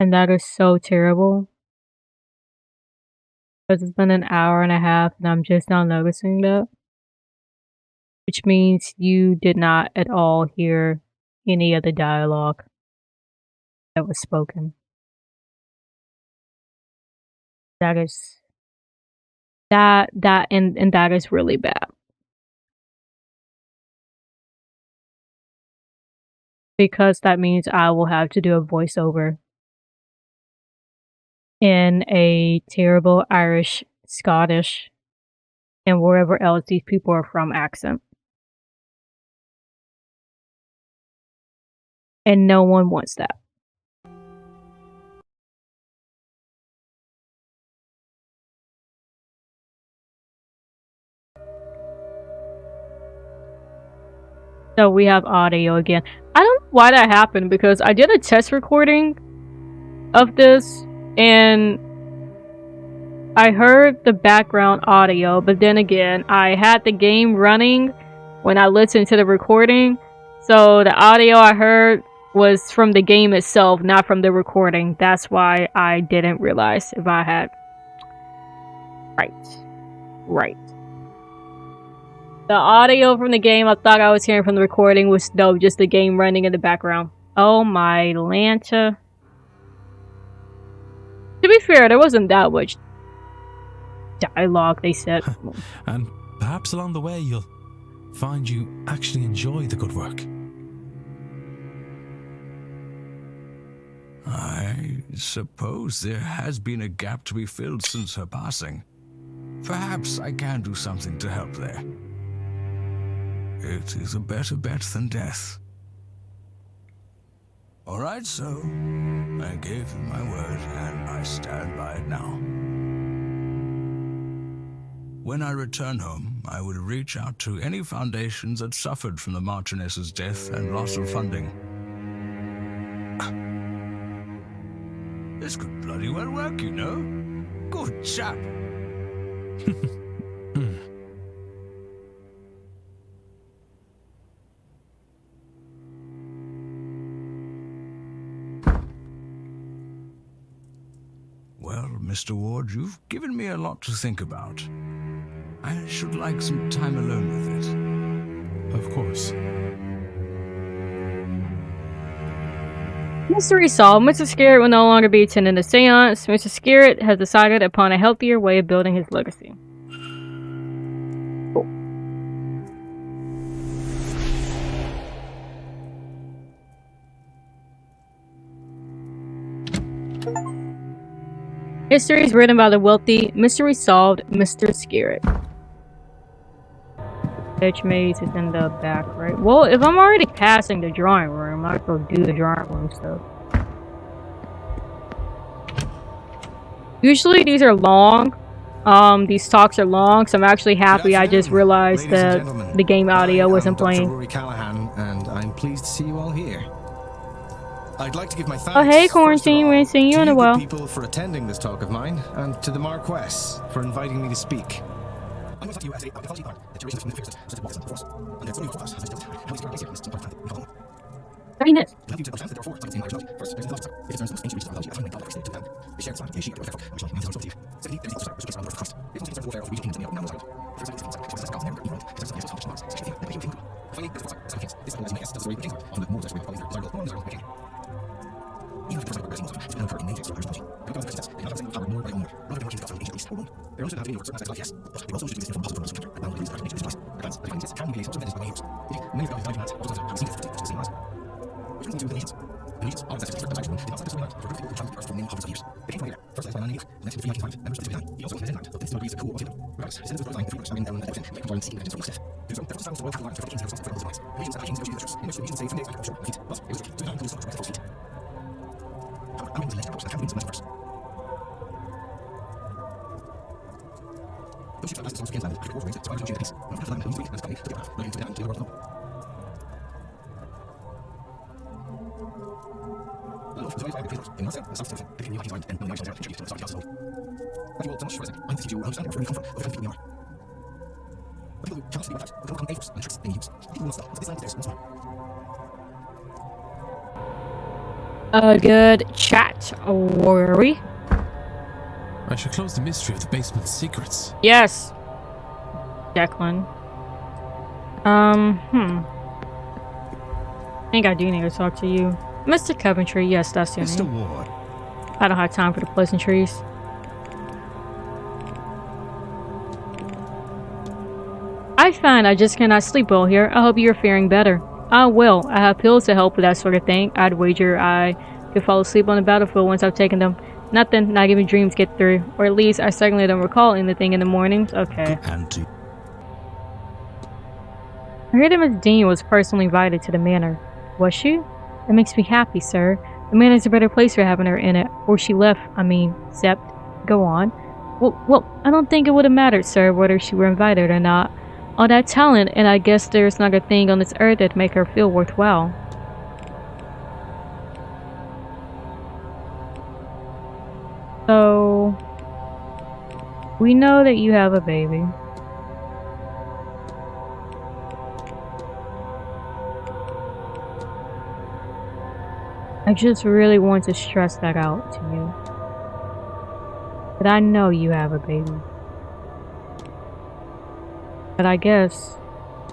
And that is so terrible. Because it's been an hour and a half and I'm just now noticing that. Which means you did not at all hear any of the dialogue that was spoken. That is and that is really bad. Because that means I will have to do a voiceover in a terrible Irish, Scottish, and wherever else these people are from accent. And no one wants that. So we have audio again. I don't know why that happened because I did a test recording of this and I heard the background audio, but then again, I had the game running when I listened to the recording. So the audio I heard was from the game itself, not from the recording. That's why I didn't realize if I had. Right. The audio from the game I thought I was hearing from the recording was no, just the game running in the background. Oh my Lanta. To be fair, there wasn't that much dialogue they said. And perhaps along the way you'll find you actually enjoy the good work. I suppose there has been a gap to be filled since her passing. Perhaps I can do something to help there. It is a better bet than death. All right, so I gave you my word, and I stand by it now. When I return home, I will reach out to any foundations that suffered from the Marchioness's death and loss of funding. This could bloody well work, you know. Good chap. Well, Mr. Ward, you've given me a lot to think about. I should like some time alone with it. Of course. Mystery solved. Mr. Scarrett will no longer be attending the Séance. Mr. Scarrett has decided upon a healthier way of building his legacy. Cool. History is written by the wealthy. Mystery solved. Mr. Scarrett. Hedge maze is in the back, right? Well, if I'm already passing the drawing room, I go do the drawing room stuff. Usually these are long. These talks are long, so I'm actually happy I just realized that the game audio wasn't playing. Rory Callahan, and I'm pleased to see you all here. I'd like to give my thanks. Oh, hey, Quarantine. We ain't seen you in a while. To you people for attending this talk of mine, and to the Marquess for inviting me to speak. I'm going to talk to you as a pathology partner that you're from the figures such as the force. And therefore you force as how is your place here in this important. Very nice. We'll have you to understand that there are four types of biology. First, there's the officer. It concerns the most ancient reaches of biology, and the first to them. They share the same she, therefore, which one is to you. Secondly, there's the officer, which is around the birth of Christ. It concerns the warfare of the kingdoms in the open now. Third side is the concept, which is the gods and evil. It concerns the nations of Mars. Finally, there's the fourth side, kings. This is the mass, the story of the kings. Often the more desperate, probably desirable, more desirable, king. Even if the person progressing most of it, it's been in names of Irish mythology. The gods of Christians, they cannot represent power more by more, rather than the gods of ancient Greece or Rome. They also have to be certain aspects of life, yes, but they also should be distinct from possible forms of counter, and bound by these nature device. The gods, the exist, can be some of many years. Many of the gods have also have seen it to the same rise. Which brings into the nations. The nations, all ancestors, the tribes, did not set this land for a group of people who traveled the earth for many hundreds of years. They came from here, first led by a man named the next in 395, members of the City He also went to Inland, but this agrees to cool of him. Regardless, his descendants were flying the freedoms, and then the Conjuring Sea, and the Cliff. So, therefore, established the royal capital lines for the kings and for the kings and the nations and the kings in which the nations say from days back, sure, feet. Thus, it was to the land who was the feet. However, I'm able to legend approach that can be in first. Those ships that last the songs landed, war rings, so I was watching the peace. Not after that, who's weak, and it's coming, to the path, leading to the land, to the world alone. The Lord was always fighting the in North South, the South, the King of Island, and the Irish Island, contribute to the South Council. But you will so much for a second. I'm thinking you will understand where we come from, over the country we are. But people who cannot speak about that, will become A-force and tricks they use. People will not stop. This land is theirs, once more. A good chat, Rory. I should close the mystery of the basement's secrets. Yes. Declan. I think I do need to talk to you. Mr. Coventry, yes, that's your Mr. name. Ward. I don't have time for the pleasantries. I find I just cannot sleep well here. I hope you're faring better. I will. I have pills to help with that sort of thing. I'd wager I could fall asleep on the battlefield once I've taken them. Nothing, not even dreams get through. Or at least I certainly don't recall anything in the mornings. Okay. And I heard that Miss Dean was personally invited to the manor. Was she? That makes me happy, sir. The manor's a better place for having her in it. Or she left, except... Go on. Well, I don't think it would have mattered, sir, whether she were invited or not. All that talent, and I guess there's not a thing on this earth that'd make her feel worthwhile. So... we know that you have a baby. I just really want to stress that out to you. But I know you have a baby. But I guess...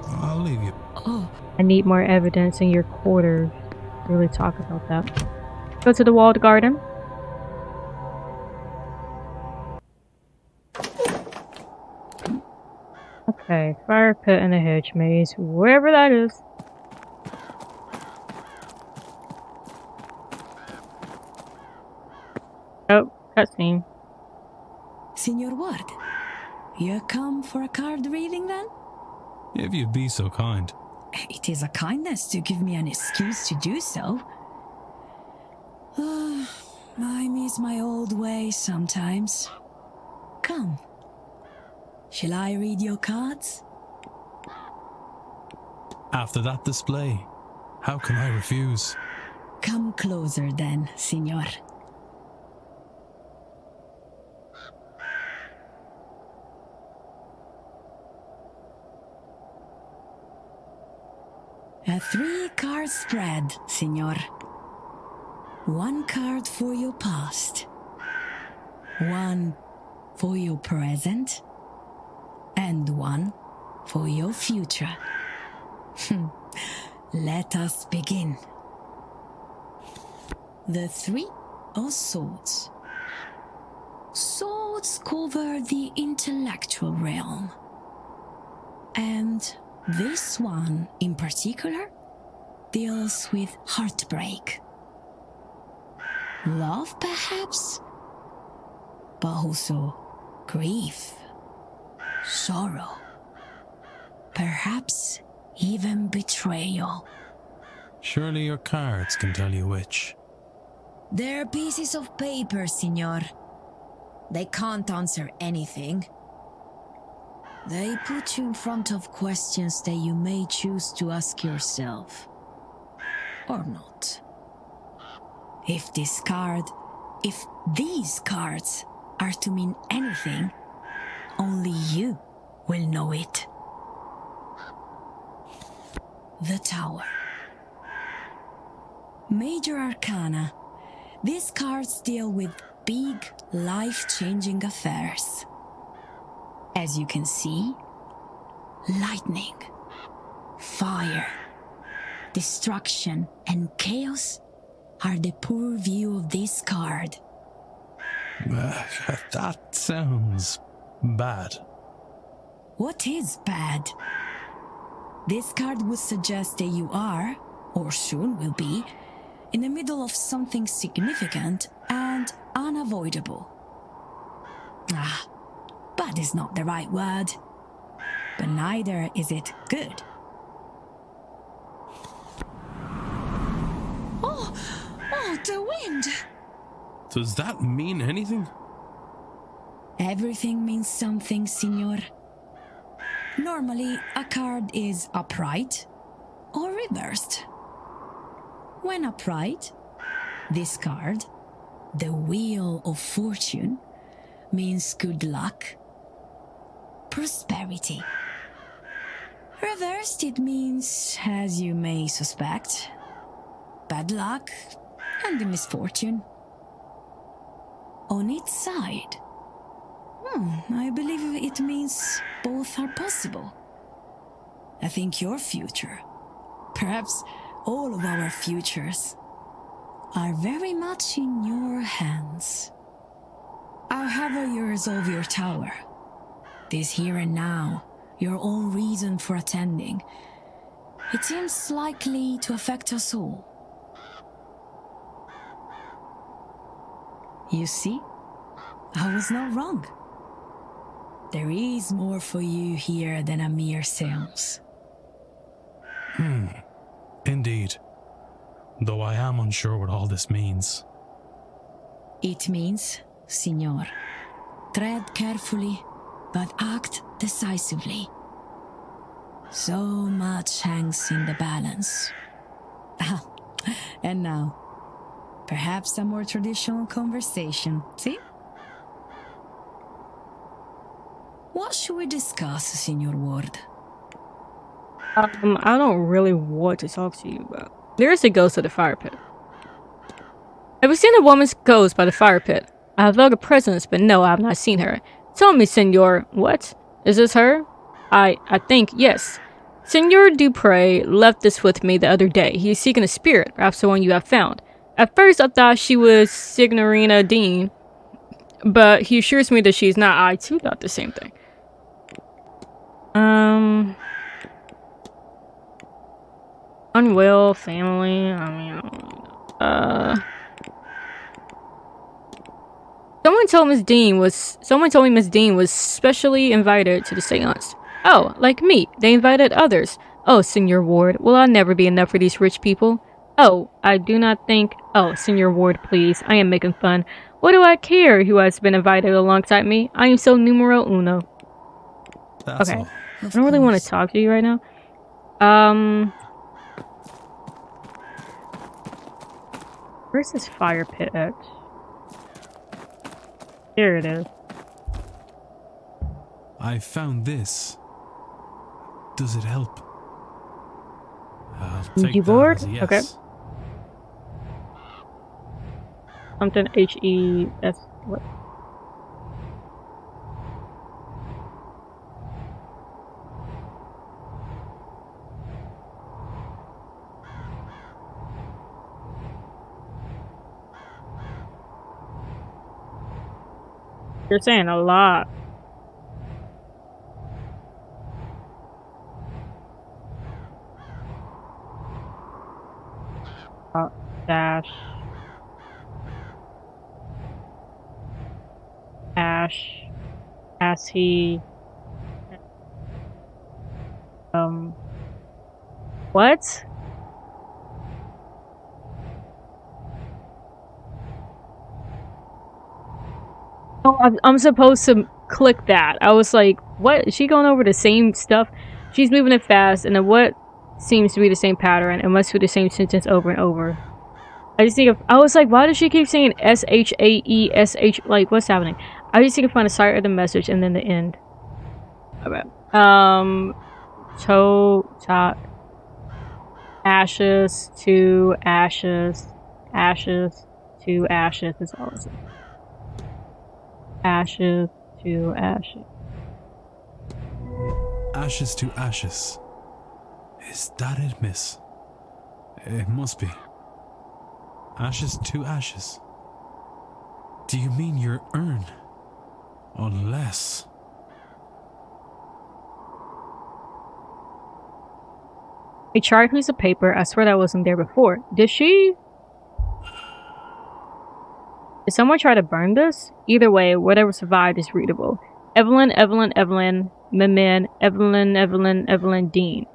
I'll leave you. Oh. I need more evidence in your quarters to really talk about that. Go to the walled garden. Okay, fire pit and a hedge maze, wherever that is. Oh, cutscene. Signor Ward, you come for a card reading then? If you'd be so kind. It is a kindness to give me an excuse to do so. I miss my old ways sometimes. Come. Shall I read your cards? After that display, how can I refuse? Come closer then, Signor. A 3-card spread, Signor. 1 card for your past, 1 for your present, and 1 for your future. Let us begin. The 3 of Swords. Swords cover the intellectual realm. And this one in particular deals with heartbreak. Love, perhaps, but also grief, sorrow, perhaps even betrayal. Surely your cards can tell you which. They're pieces of paper, Signor. They can't answer anything. They put you in front of questions that you may choose to ask yourself. Or not. If these cards are to mean anything, only you will know it. The Tower. Major Arcana. These cards deal with big, life-changing affairs. As you can see, lightning, fire, destruction, and chaos are the purview of this card. That sounds bad. What is bad? This card would suggest that you are, or soon will be, in the middle of something significant and unavoidable. Bad is not the right word, but neither is it good. Oh, the wind! Does that mean anything? Everything means something, Signor. Normally, a card is upright or reversed. When upright, this card, the Wheel of Fortune, means good luck, prosperity. Reversed, it means, as you may suspect, bad luck and misfortune. On its side, I believe it means both are possible. I think your future, perhaps all of our futures, are very much in your hands. However you resolve your tower, this here and now, your own reason for attending, it seems likely to affect us all. You see, I was not wrong. There is more for you here than a mere séance. Indeed. Though I am unsure what all this means. It means, Signor, tread carefully, but act decisively. So much hangs in the balance. And now, perhaps a more traditional conversation, see? What should we discuss, Signor Ward? I don't really want to talk to you about. There is a ghost of the fire pit. Have you seen a woman's ghost by the fire pit? I have felt a presence, but no, I have not seen her. Tell me, Senor. What? Is this her? I think, yes. Senor Dupre left this with me the other day. He is seeking a spirit, perhaps the one you have found. At first, I thought she was Signorina Dean, but he assures me that she is not. I, too, thought the same thing. Unwell, family, Someone told me Miss Dean was specially invited to the séance. Oh, like me. They invited others. Oh, Senor Ward, will I never be enough for these rich people? Oh, I do not think... Oh, Senor Ward, please. I am making fun. What do I care who has been invited alongside me? I am so numero uno. That's Okay. all. I don't really want to talk to you right now. Where's this fire pit at? Here it is. I found this. Does it help? I'll take Ouija that board? as a yes. Okay. Something H-E-S... What? You're saying a lot. Dash. Ash. Assy. What? Oh, I'm supposed to click that. I was like, what? Is she going over the same stuff? She's moving it fast, and then what seems to be the same pattern? It must be the same sentence over and over. I just think of, I was like, why does she keep saying S-H-A-E-S-H? Like, what's happening? I just need to find the start of the message and then the end. Okay. Ashes to ashes. Ashes to ashes is all it says. Ashes to ashes. Ashes to ashes. Is that it, miss? It must be. Ashes to ashes. Do you mean your urn? Unless... A charred piece of paper. I swear that wasn't there before. Did someone try to burn this? Either way, whatever survived is readable. Evelyn, Memen, Evelyn, Dean.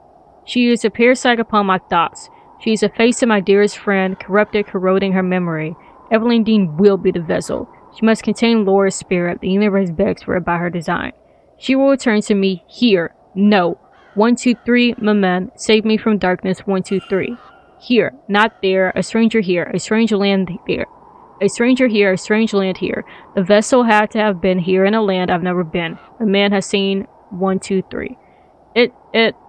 She is a parasite upon my thoughts. She is a face of my dearest friend, corrupted, corroding her memory. Evelyn Dean will be the vessel. She must contain Laura's spirit. The universe begs for it by her design. She will return to me here. No. 1, 2, 3, Memen. Save me from darkness. 1, 2, 3. Here. Not there. A stranger here. A strange land there. A stranger here, a strange land here. The vessel had to have been here in a land I've never been. The man has seen 1, 2, 3. It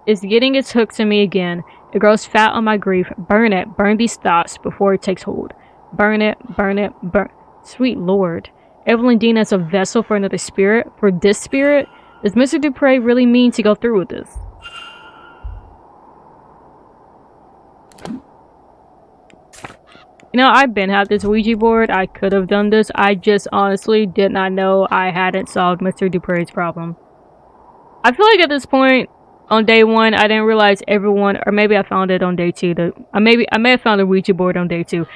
is getting its hook to me again. It grows fat on my grief. Burn it. Burn these thoughts before it takes hold. Burn it. Burn it. Burn. Sweet Lord. Evelyn Dean as a vessel for another spirit? For this spirit? Does Mr. Dupre really mean to go through with this? You know, I've been had this Ouija board. I could have done this. I just honestly did not know I hadn't solved Mr. Dupre's problem. I feel like at this point, on day 1, I didn't realize everyone, or maybe I found it on day 2. I may have found a Ouija board on day 2.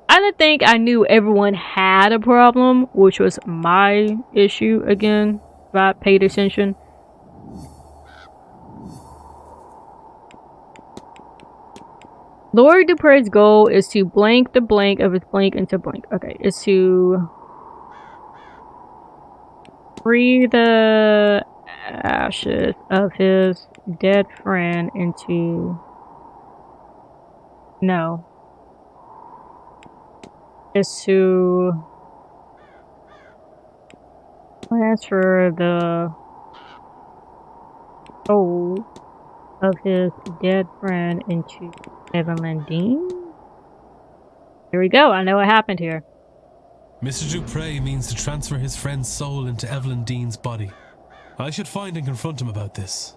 I didn't think I knew everyone had a problem, which was my issue again, if I paid attention. Lord Dupre's goal is to blank the blank of his blank into blank. Okay, is to free the ashes of his dead friend into... No. Is to transfer the soul of his dead friend into Evelyn Dean? Here we go. I know what happened here. Mr. Dupre means to transfer his friend's soul into Evelyn Dean's body. I should find and confront him about this.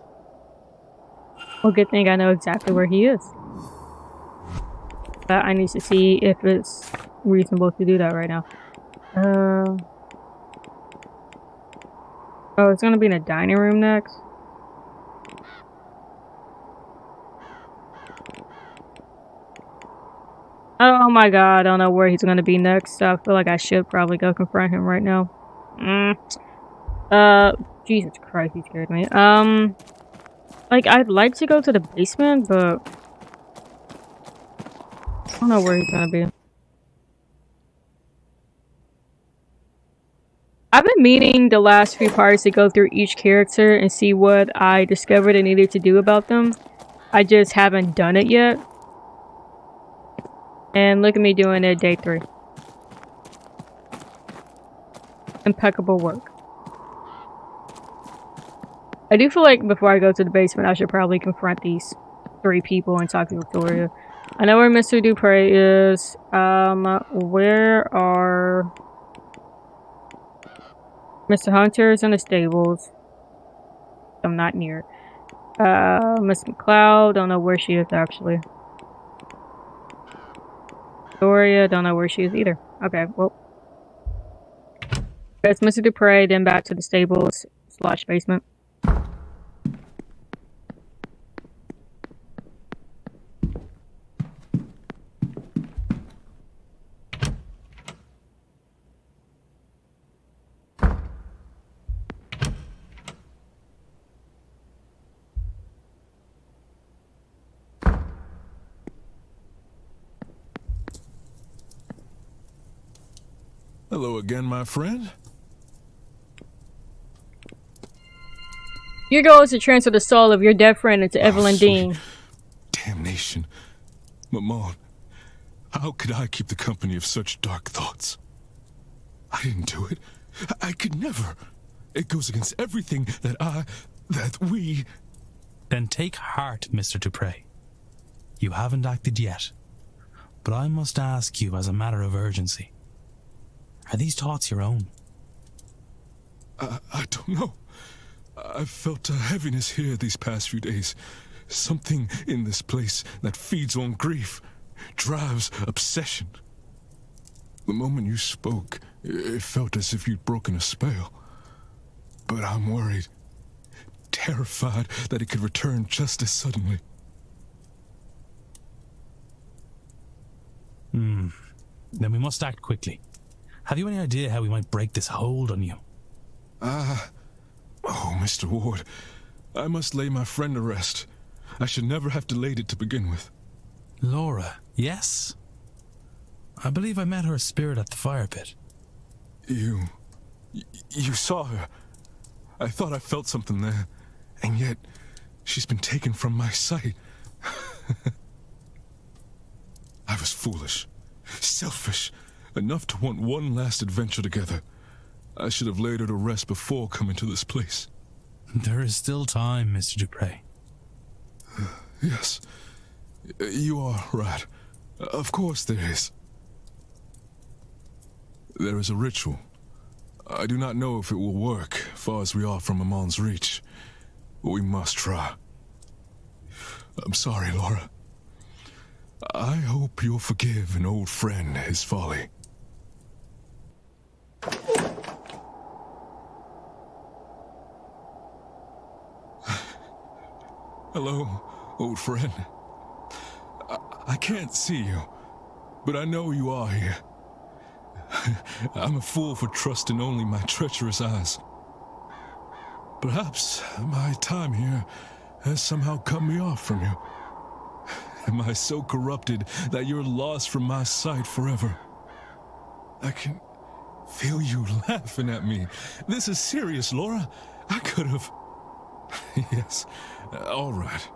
Well, good thing I know exactly where he is. But I need to see if it's reasonable to do that right now. Oh, it's gonna be in a dining room next. Oh my god, I don't know where he's gonna be next, so I feel like I should probably go confront him right now. Jesus Christ, he scared me. Like, I'd like to go to the basement, but I don't know where he's gonna be. I've been meaning the last few parts to go through each character and see what I discovered I needed to do about them. I just haven't done it yet. And look at me doing it day 3. Impeccable work. I do feel like before I go to the basement, I should probably confront these 3 people and talk to Victoria. I know where Mr. Dupre is. Where are Mr. Hunter's in the stables? I'm not near. Miss McLeod, don't know where she is actually. Victoria, don't know where she is either. Okay, well. It's Mr. Dupre, then back to the stables / basement. Hello again, my friend. Your goal is to transfer the soul of your dead friend into Evelyn sweet Dean. Damnation. Maman, how could I keep the company of such dark thoughts? I didn't do it. I could never. It goes against everything that we... Then take heart, Mr. Dupre. You haven't acted yet. But I must ask you as a matter of urgency. Are these thoughts your own? I don't know. I've felt a heaviness here these past few days. Something in this place that feeds on grief, drives obsession. The moment you spoke, it felt as if you'd broken a spell. But I'm worried, terrified that it could return just as suddenly. Then we must act quickly. Have you any idea how we might break this hold on you? Oh, Mr. Ward, I must lay my friend to rest. I should never have delayed it to begin with. Laura, yes? I believe I met her spirit at the fire pit. You saw her. I thought I felt something there, and yet she's been taken from my sight. I was foolish, selfish, enough to want one last adventure together. I should have laid her to rest before coming to this place. There is still time, Mr. Dupre. Yes, you are right. Of course there is. There is a ritual. I do not know if it will work, far as we are from Maman's reach. But we must try. I'm sorry, Laura. I hope you'll forgive an old friend his folly. Hello, old friend. I can't see you, but I know you are here. I'm a fool for trusting only my treacherous eyes. Perhaps my time here has somehow cut me off from you. Am I so corrupted that you're lost from my sight forever? I can feel you laughing at me. This is serious, Laura. I could have... Yes, all right.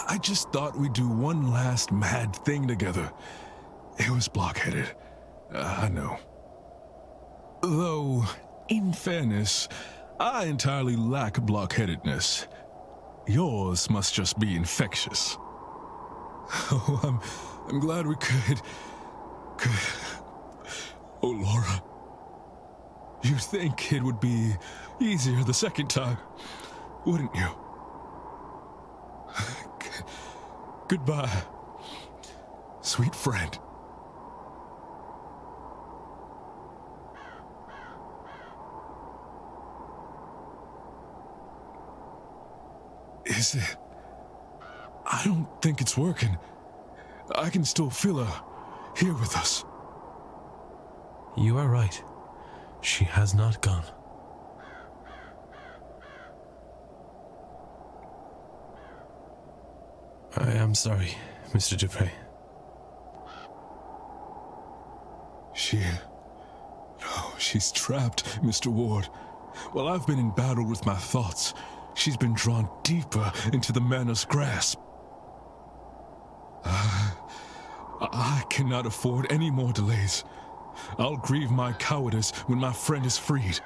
I just thought we'd do one last mad thing together. It was blockheaded. I know. Though, in fairness, I entirely lack blockheadedness. Yours must just be infectious. Oh, I'm glad we could... Oh, Laura. You'd think it would be easier the second time, wouldn't you? Goodbye, sweet friend. Is it? I don't think it's working. I can still feel her. here with us. You are right. She has not gone. I am sorry, Mr. Dupre. She's trapped, Mr. Ward. While I've been in battle with my thoughts, she's been drawn deeper into the Manor's grasp. I cannot afford any more delays. I'll grieve my cowardice when my friend is freed.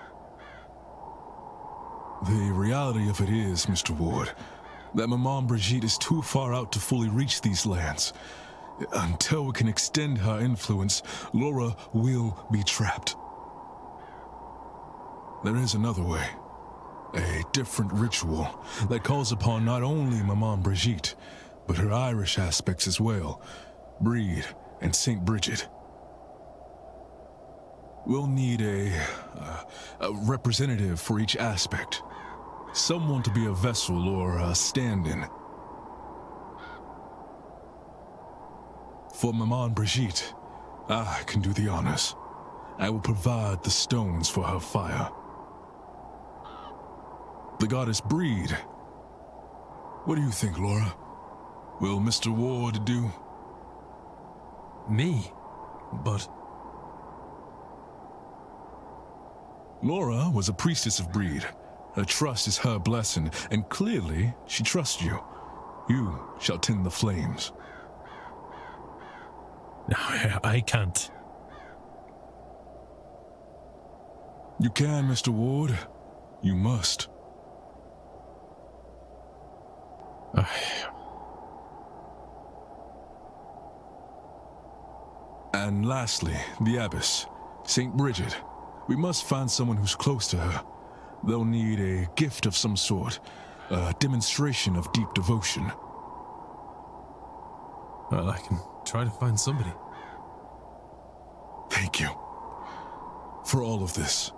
The reality of it is, Mr. Ward, that Maman Brigitte is too far out to fully reach these lands. Until we can extend her influence, Laura will be trapped. There is another way. A different ritual that calls upon not only Maman Brigitte, but her Irish aspects as well, Breed and St. Bridget. We'll need a representative for each aspect. Someone to be a vessel or a stand-in. For Maman Brigitte, I can do the honors. I will provide the stones for her fire. The goddess Breed. What do you think, Laura? Will Mr. Ward do? Me? But... Laura was a priestess of Breed. Her trust is her blessing, and clearly she trusts you. You shall tend the flames. I can't. You can, Mr. Ward. You must. And lastly, the Abbess, St. Bridget. We must find someone who's close to her. They'll need a gift of some sort, a demonstration of deep devotion. Well, I can try to find somebody. Thank you for all of this.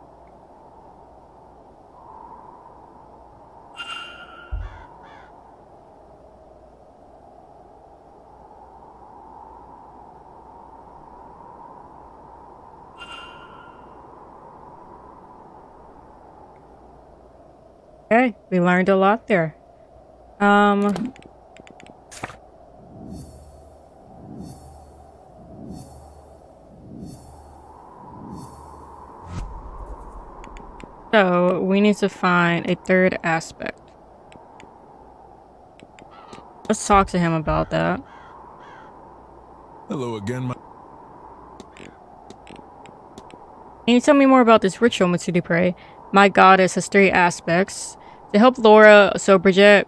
Okay, we learned a lot there. So, we need to find a third aspect. Let's talk to him about that. Hello again, Can you tell me more about this ritual, Mr. Dupre? My goddess has 3 aspects. To help Laura, so Bridget,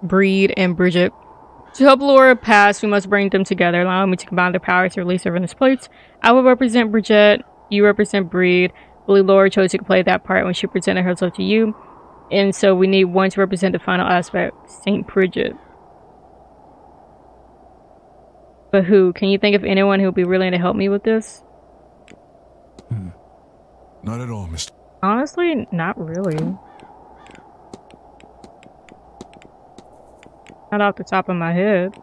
Breed, and Bridget. To help Laura pass, we must bring them together, allowing me to combine their powers to release her from this place. I will represent Bridget, you represent Breed. I believe Laura chose to play that part when she presented herself to you. And so we need one to represent the final aspect, St. Bridget. But who? Can you think of anyone who would be willing to help me with this? Not at all, Mr. Honestly, not really. Not off the top of my head.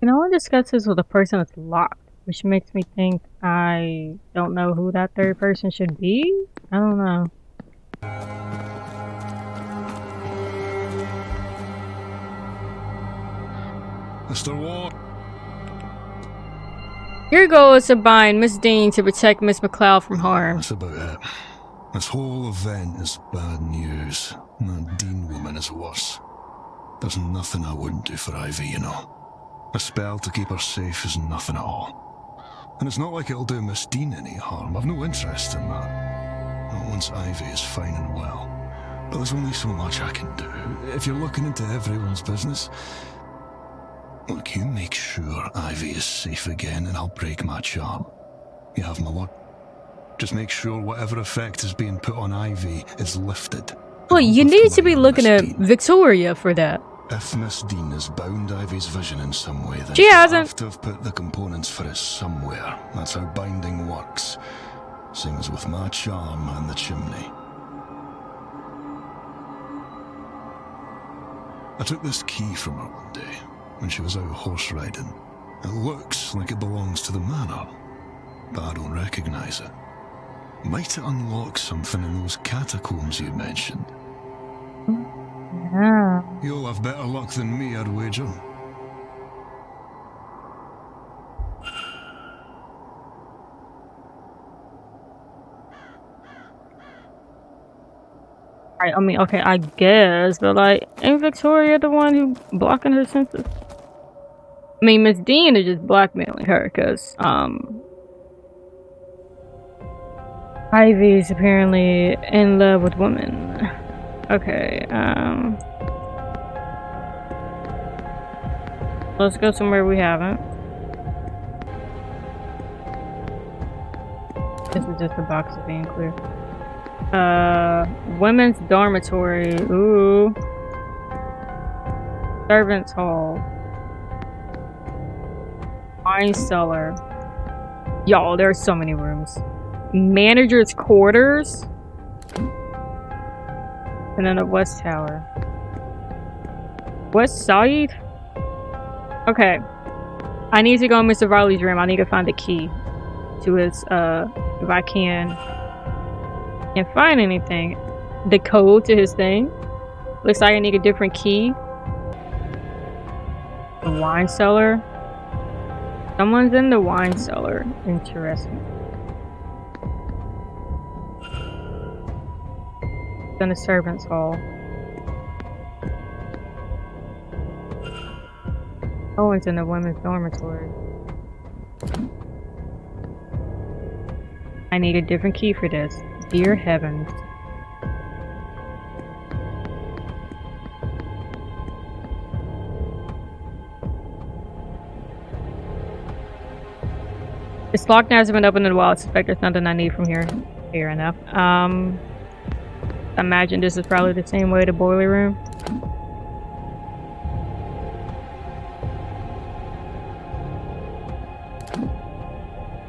You know, I discuss this with a person that's locked, which makes me think I don't know who that third person should be. I don't know. Mr. Ward. Your goal is to bind Miss Dean to protect Miss McLeod from harm. That's about it. This whole event is bad news. That Dean woman is worse. There's nothing I wouldn't do for Ivy, you know. A spell to keep her safe is nothing at all. And it's not like it'll do Miss Dean any harm. I've no interest in that. Not once Ivy is fine and well. But there's only so much I can do. If you're looking into everyone's business, look, you make sure Ivy is safe again and I'll break my charm. You have my word. Just make sure whatever effect is being put on Ivy is lifted. Well, you need to be looking at Victoria for that. If Miss Dean has bound Ivy's vision in some way, then She she'll hasn't. have to have put the components for it somewhere. That's how binding works. Same as with my charm and the chimney. I took this key from her one day. when she was out horse riding. It looks like it belongs to the manor, but I don't recognize it. Might it unlock something in those catacombs you mentioned? Yeah. You'll have better luck than me, I'd wager. I mean, okay, I guess, but like, ain't Victoria the one who blocking her senses? I mean, Miss Dean is just blackmailing her, cause Ivy's apparently in love with women. Okay, let's go somewhere we haven't. This is just a box of being clear. Women's dormitory. Ooh. Servants' hall. Wine cellar. Y'all, there's so many rooms. Manager's quarters. And then the West Tower. West Side? Okay. I need to go in Mr. Varley's room. I need to find the key to his, if I can. Can't find anything. The code to his thing. Looks like I need a different key. The wine cellar. Someone's in the wine cellar. Interesting. It's in the servants' hall. Owen's in the women's dormitory. I need a different key for this. Dear heavens. It's locked now, hasn't been opened in a while. I suspect there's nothing I need from here. Fair enough. Imagine this is probably the same way to boiler room.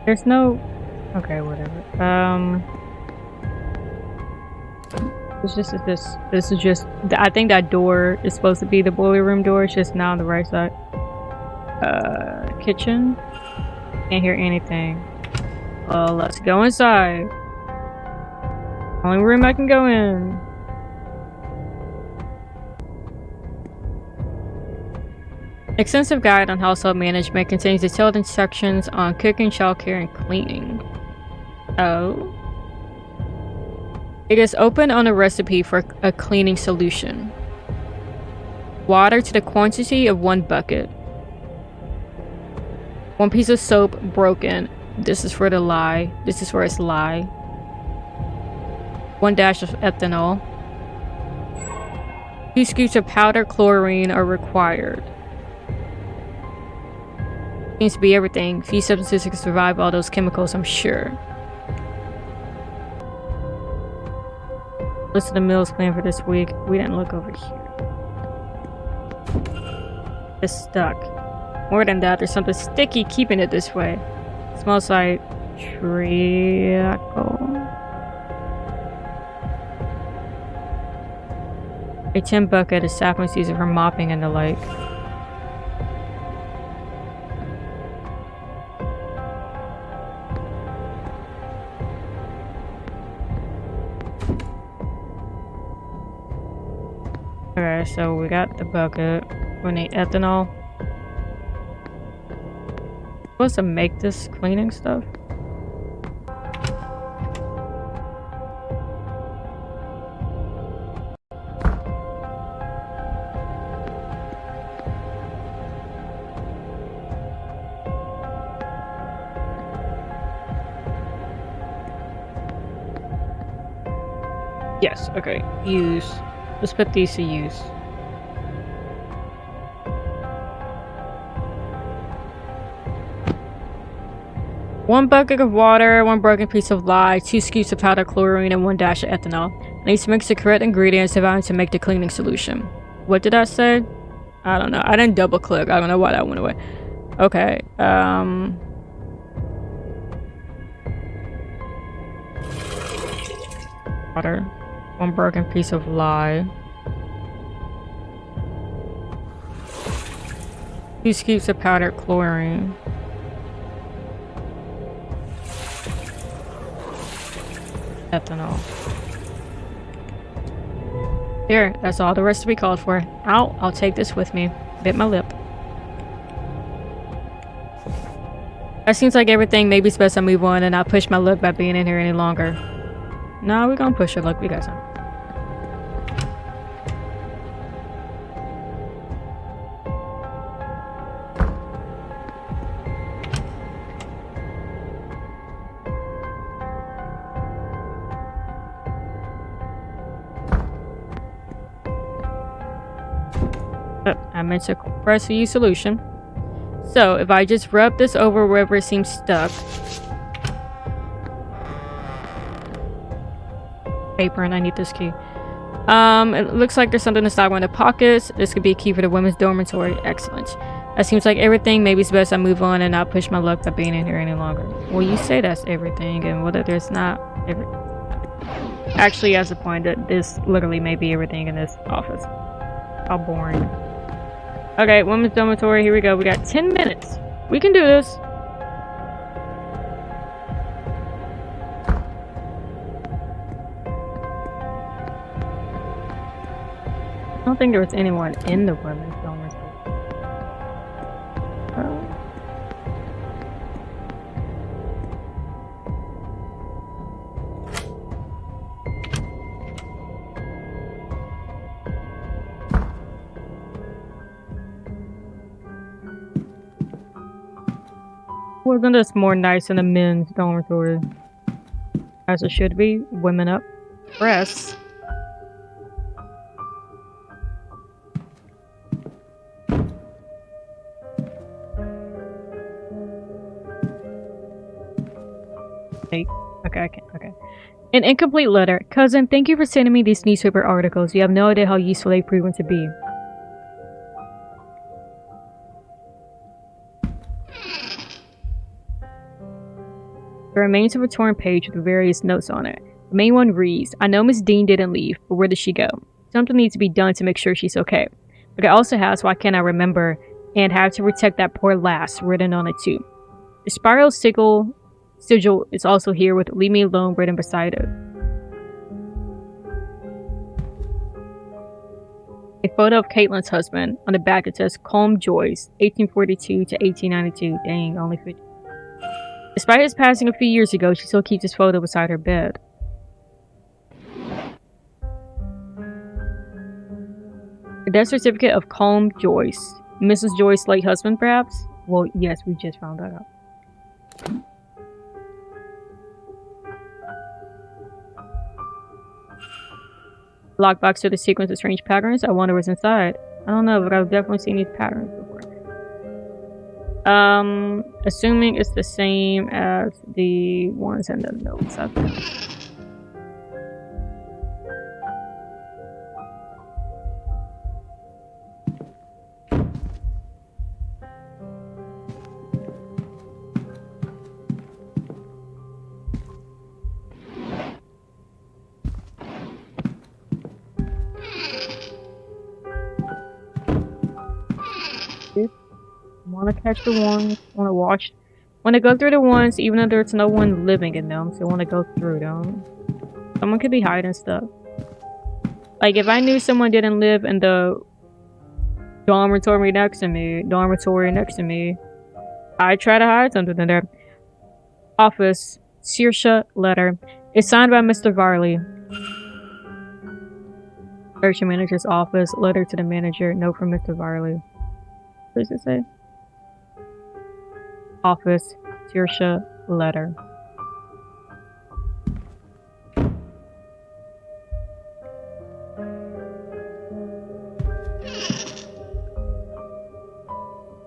There's no... Okay, whatever. It's just this is just... I think that door is supposed to be the boiler room door. It's just now on the right side. Kitchen. Can't hear anything. Well, let's go inside. Only room I can go in. Extensive guide on household management contains detailed instructions on cooking, childcare, and cleaning. Oh. It is open on a recipe for a cleaning solution. Water to the quantity of 1 bucket. 1 piece of soap broken. This is for the lye. This is for its lye. 1 dash of ethanol. 2 scoops of powdered chlorine are required. Seems to be everything. Few substances can survive all those chemicals, I'm sure. List of the meals planned for this week. We didn't look over here. It's stuck. More than that, there's something sticky keeping it this way. Smells like treacle. A tin bucket is saplings used for mopping and the like. Okay, so we got the bucket. We need ethanol. Supposed to make this cleaning stuff? Yes, okay. Use. Let's put these to use. One bucket of water, 1 broken piece of lye, 2 scoops of powdered chlorine, and 1 dash of ethanol. Needs to mix the correct ingredients to make the cleaning solution. What did I say? I don't know. I didn't double click. I don't know why that went away. Okay. Water. 1 broken piece of lye. 2 scoops of powdered chlorine. Ethanol. There, that's all the rest we called for. Ow, I'll take this with me. Bit my lip. That seems like everything. Maybe it's best I move on and not push my luck by being in here any longer. No, we're gonna push our luck. We got some. I meant to press a use solution. So if I just rub this over wherever it seems stuck. Apron, I need this key. It looks like there's something to stop one of the pockets. This could be a key for the women's dormitory. Excellent. That seems like everything. Maybe it's best I move on and not push my luck by being in here any longer. Well, you say that's everything, and whether there's not actually has a point that this literally may be everything in this office. How boring. Okay, women's dormitory, here we go. We got 10 minutes. We can do this. I don't think there was anyone in the women's dormitory. Wasn't this more nice in the men's dormitory? As it should be. Women up. Press. Okay. An incomplete letter. Cousin, thank you for sending me these newspaper articles. You have no idea how useful they've proven to be. There remains of a torn page with various notes on it. The main one reads, I know Miss Dean didn't leave, but where did she go? Something needs to be done to make sure she's okay. But it also has why can't I remember and have to protect that poor lass written on it too. The spiral sigil is also here with leave me alone written beside it. A photo of Caitlin's husband. On the back it says Colm Joyce, 1842 to 1892. Dang, only 50. Despite his passing a few years ago, she still keeps his photo beside her bed. A death certificate of Colm Joyce. Mrs. Joyce's late husband, perhaps? Well, yes, we just found that out. Lockbox to the sequence of strange patterns. I wonder what's inside. I don't know, but I've definitely seen these patterns before. Assuming it's the same as the ones in the notes, I think. Want to catch the ones, want to go through the ones even though there's no one living in them, so want to go through them. Someone could be hiding stuff. Like if I knew someone didn't live in the dormitory next to me, I'd try to hide something in there. Office, Saoirse letter. It's signed by Mr. Varley. Search manager's office, letter to the manager, note from Mr. Varley. What does it say? Office, Saoirse letter.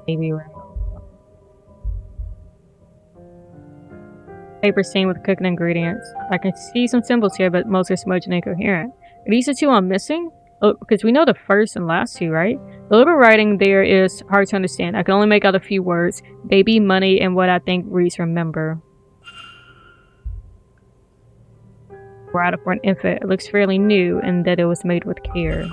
Maybe around. Paper stained with cooking ingredients. I can see some symbols here, but most are smudged and incoherent. Are these the two I'm missing? Oh, because we know the first and last two, right? The little writing there is hard to understand. I can only make out a few words. Baby, money, and what I think reads remember. Right for an infant. It looks fairly new in that it was made with care.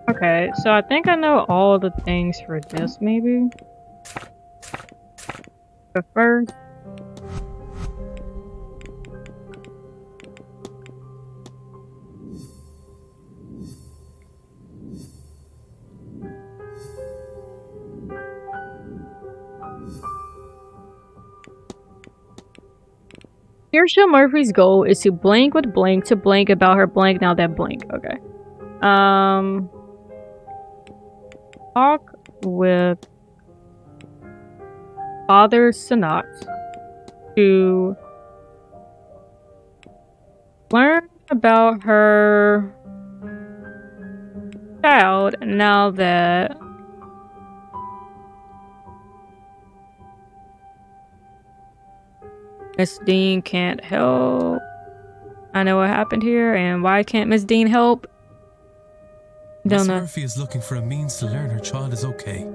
Okay, so I think I know all the things for this, maybe? But first... Saoirse Murphy's goal is to blank with blank to blank about her blank now that blank. Okay. Talk with Father Sanat to learn about her child now that Miss Dean can't help. I know what happened here, and why can't Miss Dean help? Miss Don't know. Murphy is looking for a means to learn her child is okay.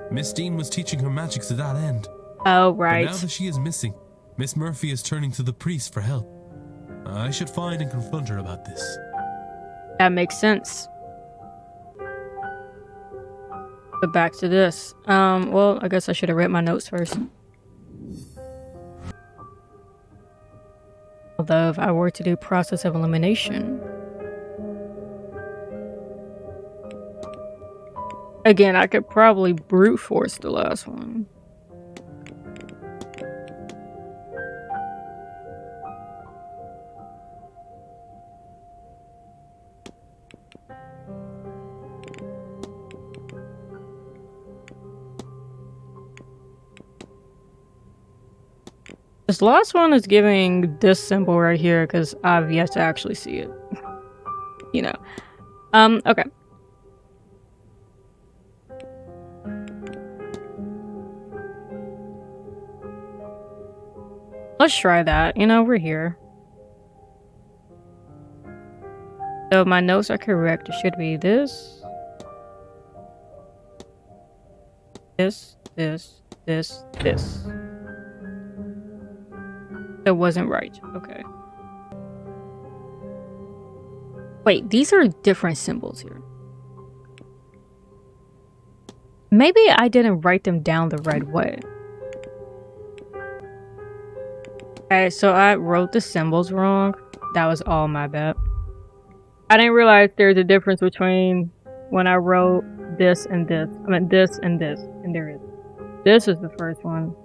Miss Dean was teaching her magic to that end. Oh, But right. now that she is missing, Miss Murphy is turning to the priest for help. I should find and confront her about this. That makes sense. But back to this. Well, I guess I should have read my notes first. Although if I were to do process of elimination... Again, I could probably brute force the last one. This last one is giving this symbol right here because I've yet to actually see it. You know. Okay. Let's try that. You know, we're here. So if my notes are correct, it should be this. This. That wasn't right. Okay. Wait, these are different symbols here. Maybe I didn't write them down the right way. Okay, so I wrote the symbols wrong. That was all my bad. I didn't realize there's a difference between when I wrote this and this. I meant this, and there is. This is the first one.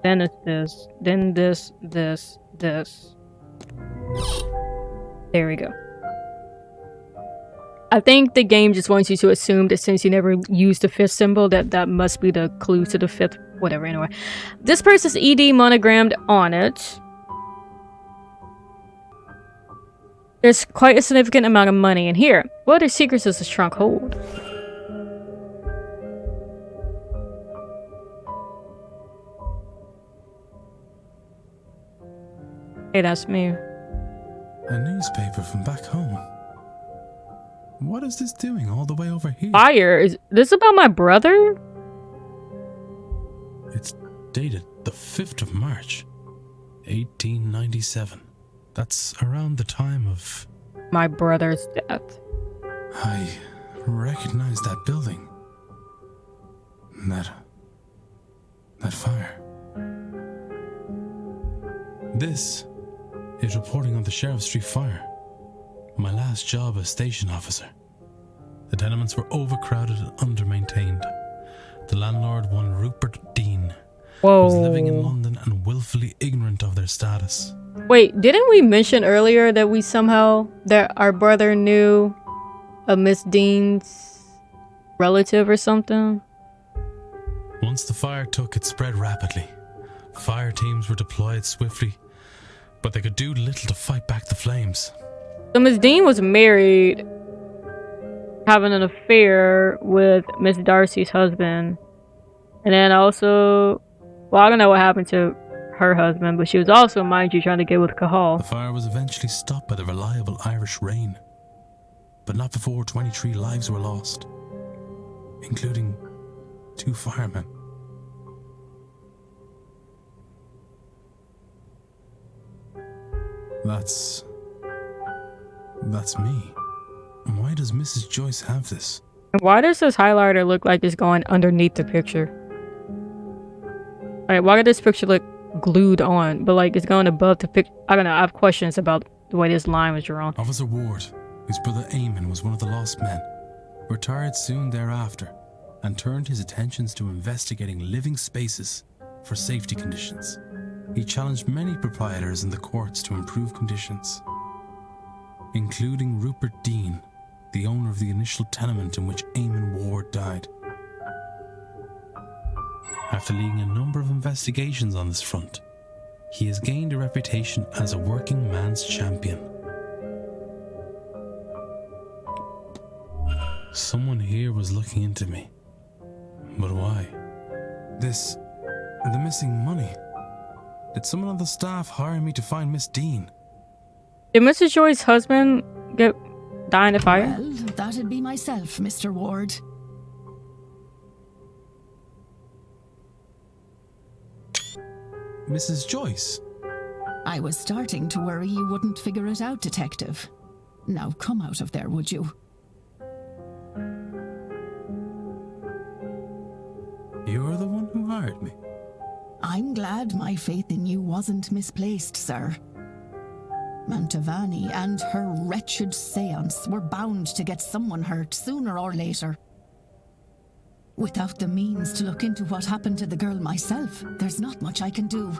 Then it's this. Then this. There we go. I think the game just wants you to assume that since you never used the fifth symbol, that must be the clue to the fifth. Whatever, anyway. This purse is ED monogrammed on it. There's quite a significant amount of money in here. What other secrets does this trunk hold? Hey, that's me. A newspaper from back home. What is this doing all the way over here? Fire? Is this about my brother? It's dated the 5th of March, 1897. That's around the time of... My brother's death. I recognize that building. That fire. This is reporting on the Sheriff Street fire. My last job as station officer. The tenements were overcrowded and under-maintained. The landlord, one Rupert Dean, was living in London and willfully ignorant of their status. Wait, didn't we mention earlier that that our brother knew a Miss Dean's relative or something? Once the fire took, it spread rapidly. Fire teams were deployed swiftly, but they could do little to fight back the flames. So Miss Dean was married, having an affair with Miss Darcy's husband. And then also, well, I don't know what happened to her husband, but she was also, mind you, trying to get with Cahal. The fire was eventually stopped by the reliable Irish rain, but not before 23 lives were lost, including 2 firemen. That's me. why does Mrs. Joyce have this? And why does this highlighter look like it's going underneath the picture? Alright, why does this picture look glued on, but like it's going above the picture? I don't know, I have questions about the way this line was drawn. Officer Ward, whose brother Eamon was one of the lost men, retired soon thereafter and turned his attentions to investigating living spaces for safety conditions. He challenged many proprietors in the courts to improve conditions, including Rupert Dean, the owner of the initial tenement in which Eamon Ward died. After leading a number of investigations on this front, he has gained a reputation as a working man's champion. Someone here was looking into me. But why? The missing money. Did someone on the staff hire me to find Miss Dean? Did Mrs. Joyce's husband die in a fire? Well, that'd be myself, Mr. Ward. Mrs. Joyce? I was starting to worry you wouldn't figure it out, Detective. Now come out of there, would you? You're the one who hired me. I'm glad my faith in you wasn't misplaced, sir. Mantovani and her wretched Séance were bound to get someone hurt sooner or later. Without the means to look into what happened to the girl myself, there's not much I can do.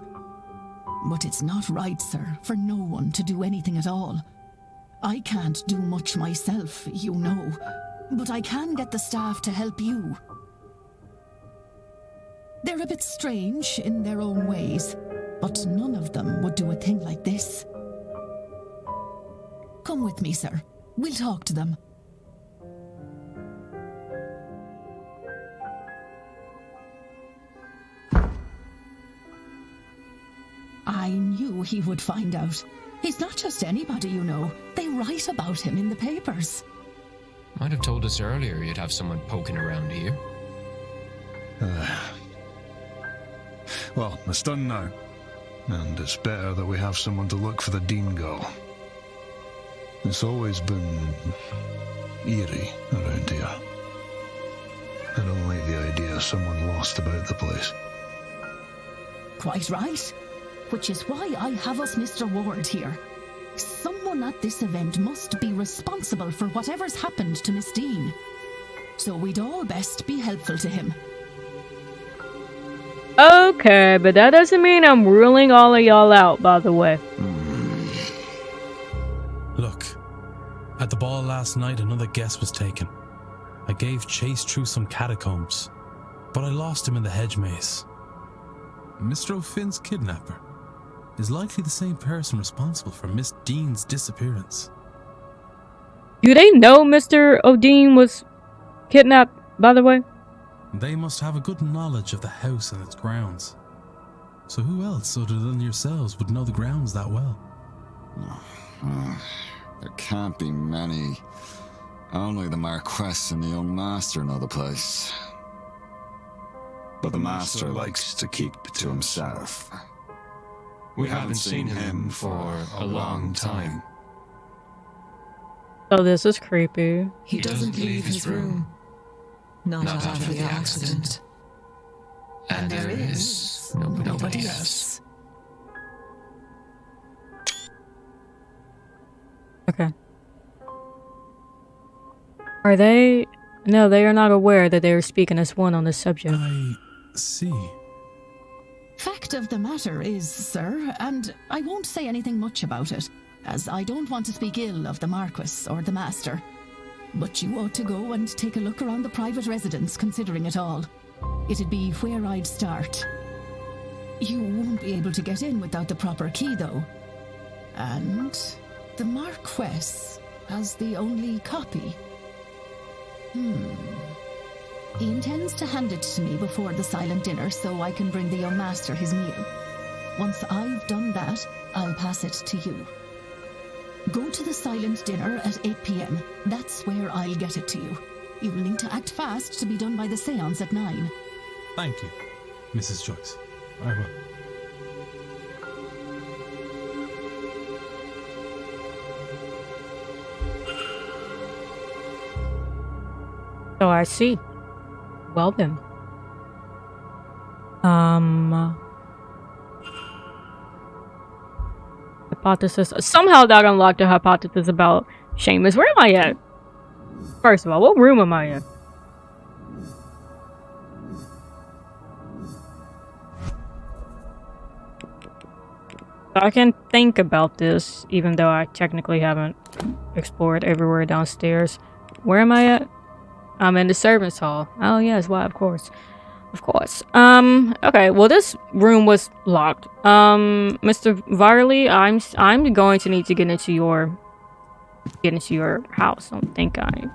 But it's not right, sir, for no one to do anything at all. I can't do much myself, you know, but I can get the staff to help you. They're a bit strange in their own ways, but none of them would do a thing like this. Come with me, sir. We'll talk to them. I knew he would find out. He's not just anybody, you know. They write about him in the papers. Might have told us earlier you'd have someone poking around here. Well, it's done now. And it's better that we have someone to look for the Dean girl. It's always been eerie around here. I don't like the idea of someone lost about the place. Quite right. Which is why I have us Mr. Ward here. Someone at this event must be responsible for whatever's happened to Miss Dean. So we'd all best be helpful to him. Okay, but that doesn't mean I'm ruling all of y'all out, by the way. Look, at the ball last night, another guess was taken. I gave chase through some catacombs, but I lost him in the hedge maze. Mr. O'Finn's kidnapper is likely the same person responsible for Miss Dean's disappearance. Do they know Mr. O'Dean was kidnapped, by the way? They must have a good knowledge of the house and its grounds. So who else other than yourselves would know the grounds that well? There can't be many. Only the Marquess and the young master know the place. But the master likes to keep it to himself. We haven't seen him for a long time. Oh, this is creepy. He doesn't leave his room. Not after the accident. And there is nobody else. Okay. Are they... No, they are not aware that they are speaking as one on this subject. I see. Fact of the matter is, sir, and I won't say anything much about it, as I don't want to speak ill of the Marquess or the Master. But you ought to go and take a look around the private residence, considering it all. It'd be where I'd start. You won't be able to get in without the proper key, though. And the Marquess has the only copy. He intends to hand it to me before the silent dinner so I can bring the young master his meal. Once I've done that, I'll pass it to you. Go to the silent dinner at 8 p.m. That's where I'll get it to you. You'll need to act fast to be done by the séance at 9. Thank you, Mrs. Joyce. I will. So I see. Well then. Hypothesis. Somehow that unlocked a hypothesis about Seamus. Where am I at? First of all, what room am I in? I can think about this, even though I technically haven't explored everywhere downstairs. Where am I at? I'm in the servants' hall. Oh yes, why? Of course. Of course. Okay, well this room was locked. Mr. Varley, I'm going to need to get into your house. I don't think I'm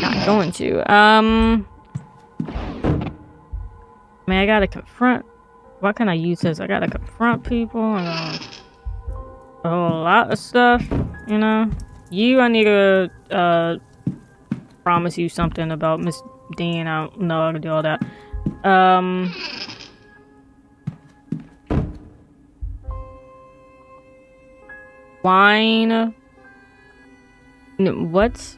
not going to. I mean, I gotta confront. What can I use this? I gotta confront people and a whole lot of stuff, you know? I need to promise you something about Miss Dean. I don't know how to do all that. Wine. What?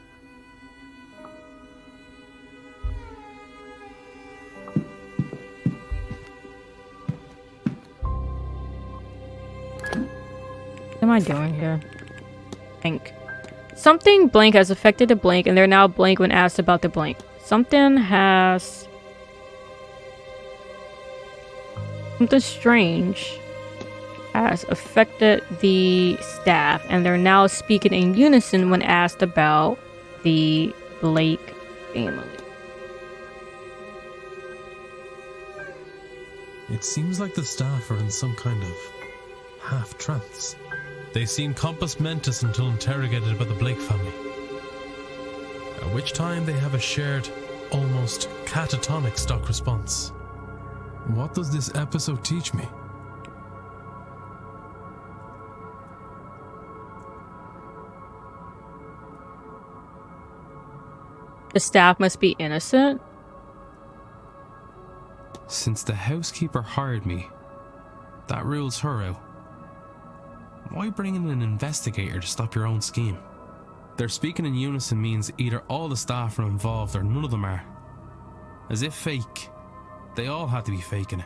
What am I doing here? Blank. Something blank has affected the blank, and they're now blank when asked about the blank. Something strange has affected the staff, and they're now speaking in unison when asked about the Blake family. It seems like the staff are in some kind of half-trance. They seem compos mentis until interrogated by the Blake family, at which time they have a shared, almost catatonic stock response. What does this episode teach me? The staff must be innocent? Since the housekeeper hired me, that rules her out. Why bring in an investigator to stop your own scheme? Their speaking in unison means either all the staff are involved or none of them are. As if fake. They all had to be faking it.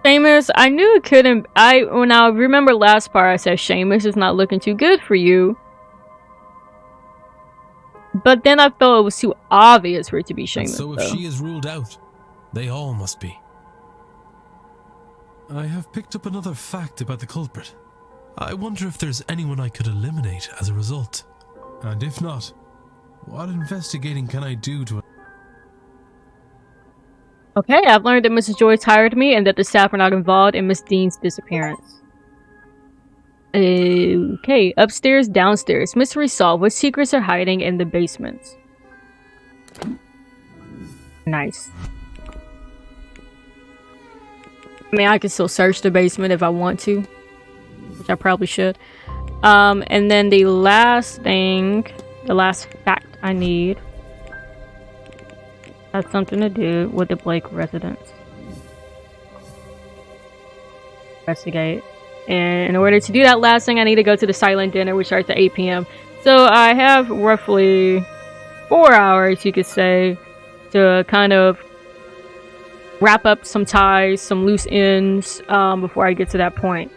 Seamus, I knew it couldn't. When I remember last part, I said Seamus is not looking too good for you. But then I felt it was too obvious for it to be Seamus. And so if she is ruled out, they all must be. I have picked up another fact about the culprit. I wonder if there's anyone I could eliminate as a result. And if not, what investigating can I do to... Okay, I've learned that Mrs. Joyce hired me and that the staff are not involved in Miss Dean's disappearance. Okay, upstairs, downstairs. Mystery solved. What secrets are hiding in the basements? Nice. I mean, I can still search the basement if I want to, which I probably should. And then the last thing, the last fact I need, has something to do with the Blake residence. Investigate. And in order to do that last thing, I need to go to the silent dinner, which starts at 8 p.m. So I have roughly 4 hours, you could say, to kind of wrap up some ties, some loose ends, before I get to that point.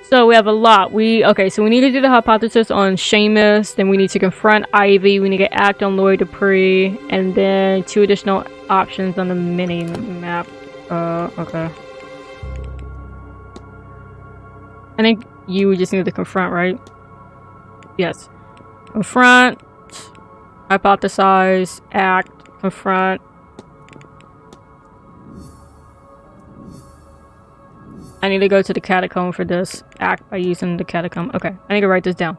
So we have a lot. Okay, so we need to do the hypothesis on Seamus, then we need to confront Ivy, we need to act on Lloyd Dupree, and then 2 additional options on the mini map. Okay. I think you just need to confront, right? Yes. Confront, hypothesize, act, confront. I need to go to the catacomb for this. Act by using the catacomb. Okay, I need to write this down.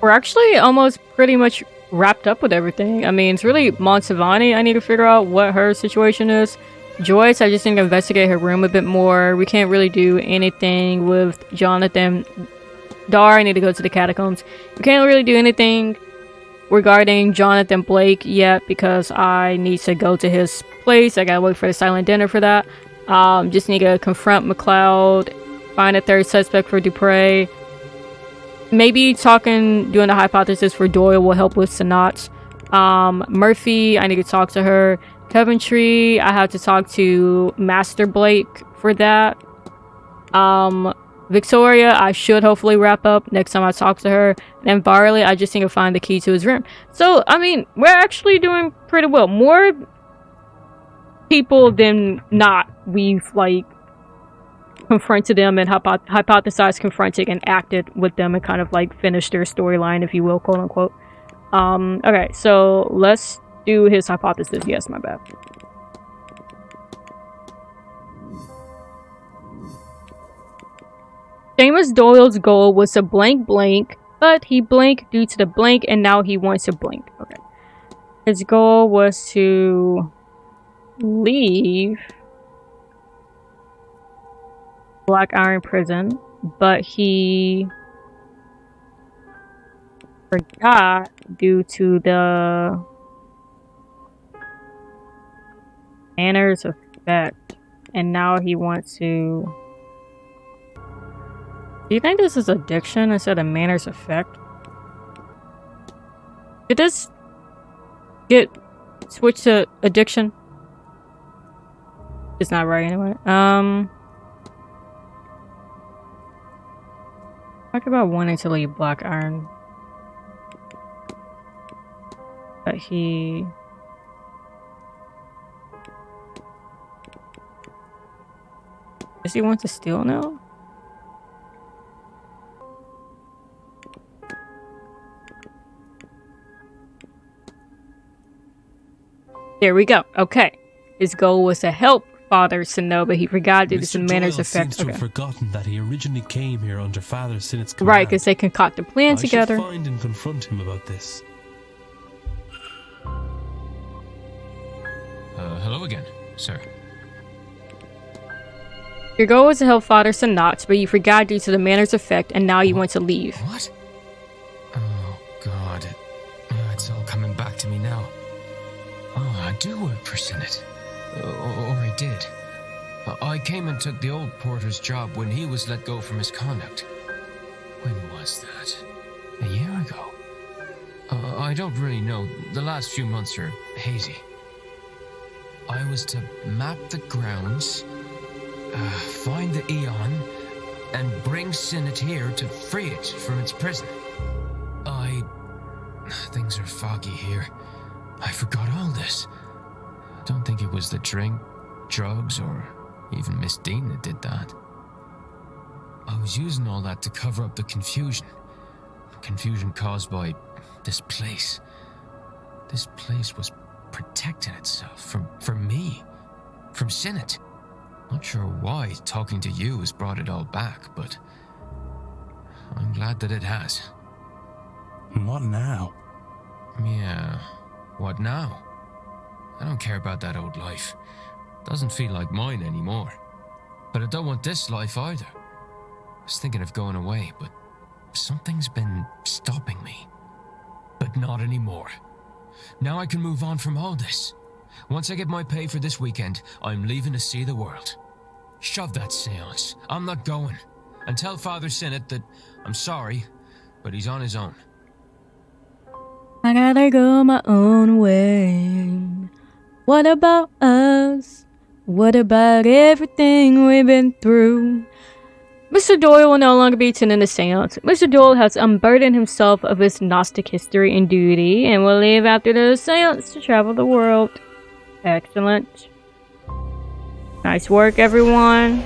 We're actually almost pretty much wrapped up with everything. I mean, it's really Monsivani. I need to figure out what her situation is. Joyce, I just need to investigate her room a bit more. We can't really do anything with Jonathan. Dar, I need to go to the catacombs. We can't really do anything regarding Jonathan Blake yet because I need to go to his place. I gotta wait for the silent dinner for that. Just need to confront McLeod, find a third suspect for Dupre, maybe doing the hypothesis for Doyle will help with Sanat. Murphy, I need to talk to her. Coventry, I have to talk to Master Blake for that. Victoria, I should hopefully wrap up next time I talk to her. And Barley, I just need to find the key to his room. So, I mean, we're actually doing pretty well. More people than not, we've, like, confronted them and hypothesized, confronted, and acted with them and kind of, like, finished their storyline, if you will, quote unquote. Okay, so let's do his hypothesis. Yes, my bad. Seamus Doyle's goal was to blank, but he blanked due to the blank, and now he wants to blink. Okay. His goal was to leave Black Iron Prison, but he forgot due to the Manor's effect, and now he wants to... Do you think this is addiction instead of Manor's effect? Did this get switched to addiction? It's not right anyway. Talk about wanting to leave Black Iron. But he... Does he want to steal now? There we go. Okay. His goal was to help Father Sinnoh, but he forgot due to some Manor's effect. Seems to have forgotten that he originally came here under Father Sinnoh's command. Right, because they concoct a plan together. I should find and confront him about this. Hello again, sir. Your goal was to help Father Sinnoh, but you forgot due to the Manor's effect, and now you want to leave. What? Oh, God. It's all coming back to me now. Oh, I do work for Sinnoh. Or I did. I came and took the old porter's job when he was let go from his conduct. When was that? A year ago? I don't really know. The last few months are hazy. I was to map the grounds, find the Eon, and bring Sinnoh here to free it from its prison. Things are foggy here. I forgot all this. I don't think it was the drink, drugs, or even Miss Dean that did that. I was using all that to cover up the confusion. Confusion caused by this place. This place was protecting itself from me. From Sinnoh. Not sure why talking to you has brought it all back, but I'm glad that it has. What now? Yeah, what now? I don't care about that old life. Doesn't feel like mine anymore. But I don't want this life either. I was thinking of going away, but something's been stopping me. But not anymore. Now I can move on from all this. Once I get my pay for this weekend, I'm leaving to see the world. Shove that séance. I'm not going. And tell Father Sinnoh that I'm sorry, but he's on his own. I gotta go my own way. What about us? What about everything we've been through? Mr. Doyle will no longer be attending the séance. Mr. Doyle has unburdened himself of his Gnostic history and duty and will leave after the séance to travel the world. Excellent. Nice work, everyone.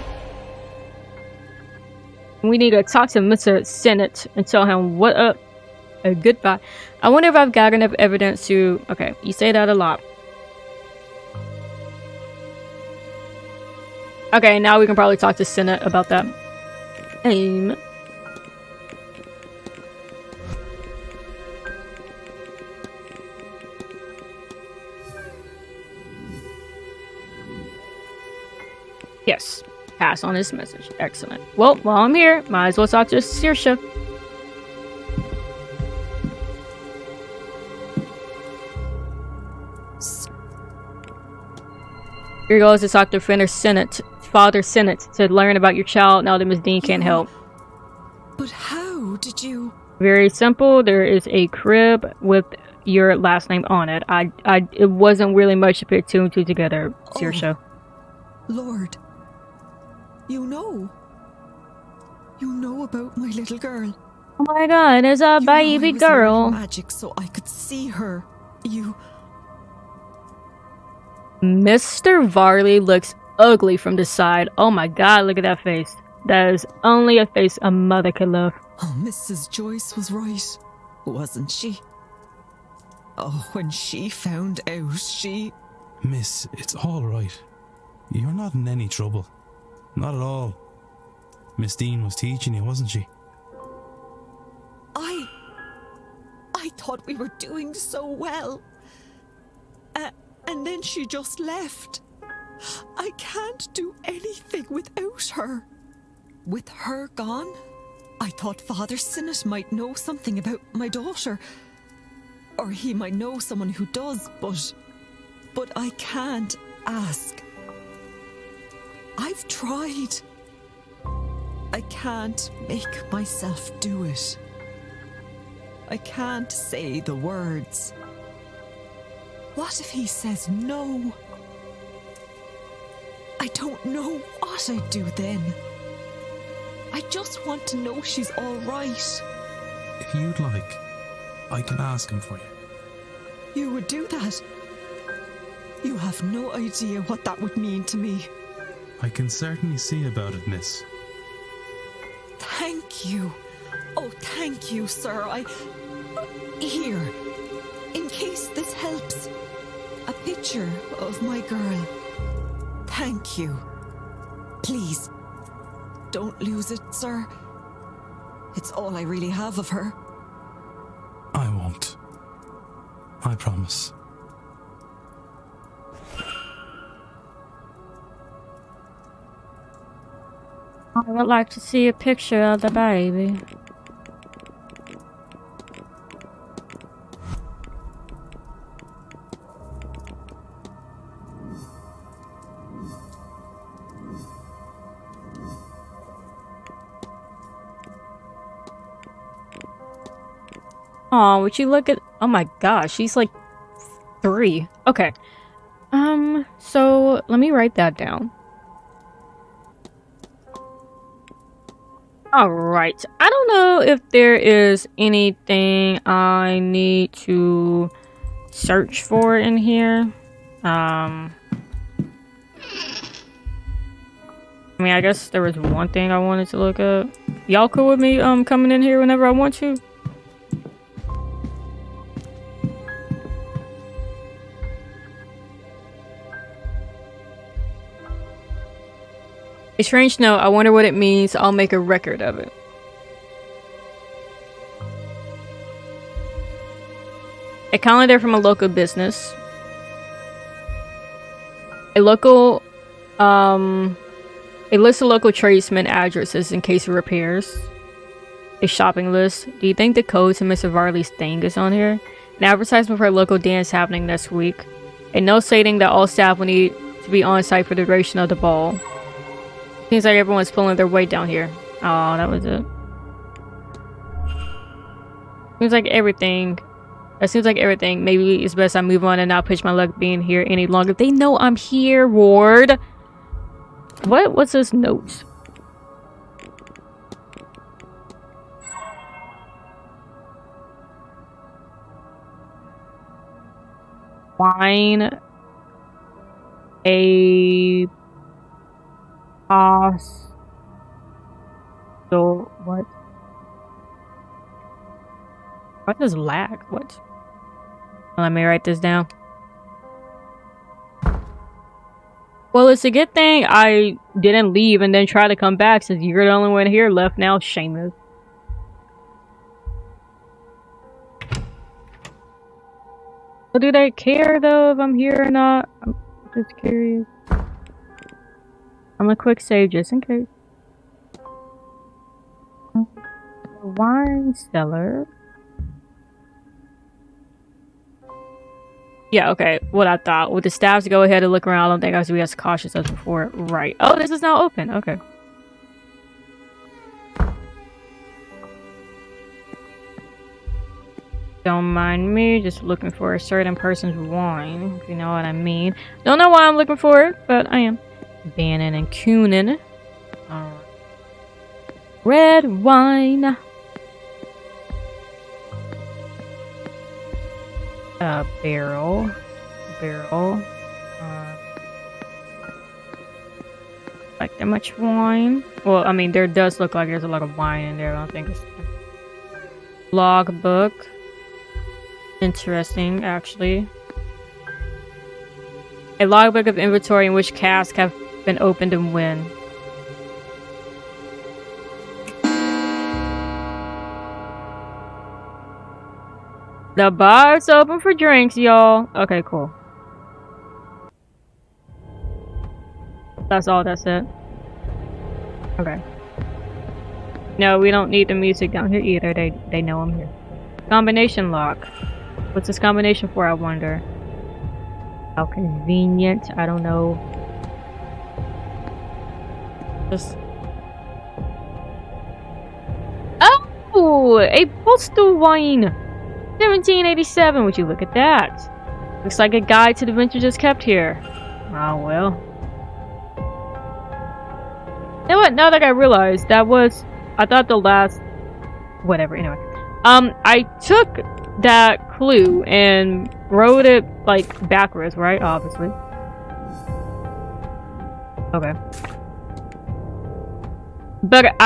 We need to talk to Mr. Sinnoh and tell him what up. Goodbye. I wonder if I've got enough evidence to... Okay, you say that a lot. Okay, now we can probably talk to Sinnoh about that. Yes. Pass on this message. Excellent. Well, while I'm here, might as well talk to Saoirse. Your goal is to talk to Father Sinnoh to learn about your child now that Miss Dean can't help. But how did you? Very simple. There is a crib with your last name on it. It wasn't really much to put two and two together, Saoirse. Lord. You know about my little girl. Oh my god, there's a baby I was girl. learning magic so I could see her. Mr. Varley looks ugly from the side. Oh my god, look at that face. That is only a face a mother could love. Oh, Mrs. Joyce was right, wasn't she? Oh, when she found out, she... Miss, it's all right. You're not in any trouble. Not at all. Miss Dean was teaching you, wasn't she? I thought we were doing so well. And then she just left. I can't do anything without her. With her gone, I thought Father Sinnott might know something about my daughter. Or he might know someone who does, but I can't ask. I've tried. I can't make myself do it. I can't say the words. What if he says no? I don't know what I'd do then. I just want to know she's all right. If you'd like, I can ask him for you. You would do that? You have no idea what that would mean to me. I can certainly see about it, miss. Thank you. Oh, thank you, sir. Here, in case this helps, a picture of my girl. Thank you. Please, don't lose it, sir. It's all I really have of her. I won't. I promise. I would like to see a picture of the baby. Aw, would you look at— oh my gosh, she's like 3. Okay. So let me write that down. Alright, I don't know if there is anything I need to search for in here. I mean, I guess there was one thing I wanted to look up. Y'all cool with me coming in here whenever I want to? A strange note. I wonder what it means. I'll make a record of it. A calendar from a local business. A list of local tradesmen addresses in case of repairs. A shopping list. Do you think the code to Mr. Varley's thing is on here? An advertisement for a local dance happening next week. A note stating that all staff will need to be on site for the duration of the ball. Seems like everyone's pulling their weight down here. Oh, that was it. Seems like everything. That seems like everything. Maybe it's best I move on and not push my luck being here any longer. They know I'm here, Ward. What's this note? Wine. A so what? What does lag? What? Let me write this down. Well, it's a good thing I didn't leave and then try to come back since you're the only one here left now, Seamus. Well, do they care though if I'm here or not? I'm just curious. I'm gonna quick save just in case. Wine cellar. Yeah, okay. What I thought. With the staff to go ahead and look around, I don't think I have to be as cautious as before. Right. Oh, this is now open. Okay. Don't mind me, just looking for a certain person's wine, if you know what I mean. Don't know why I'm looking for it, but I am. Bannon and Coonan. Alright. Red wine. Barrel. Like that much wine. Well, I mean, there does look like there's a lot of wine in there. I don't think it's... Logbook. Interesting, actually. A logbook of inventory in which casks have been opened and when. The bar's open for drinks, y'all. Okay, cool. That's all, that's it. Okay. No, we don't need the music down here either. They know I'm here. Combination lock. What's this combination for, I wonder? How convenient. I don't know. Just... Oh! A postal wine! 1787, would you look at that? Looks like a guide to the vintages kept here. Oh, well. You know what? Now that I realized, that was... I thought the last... Whatever, anyway. I took that clue and wrote it, like, backwards, right? Obviously. Okay. But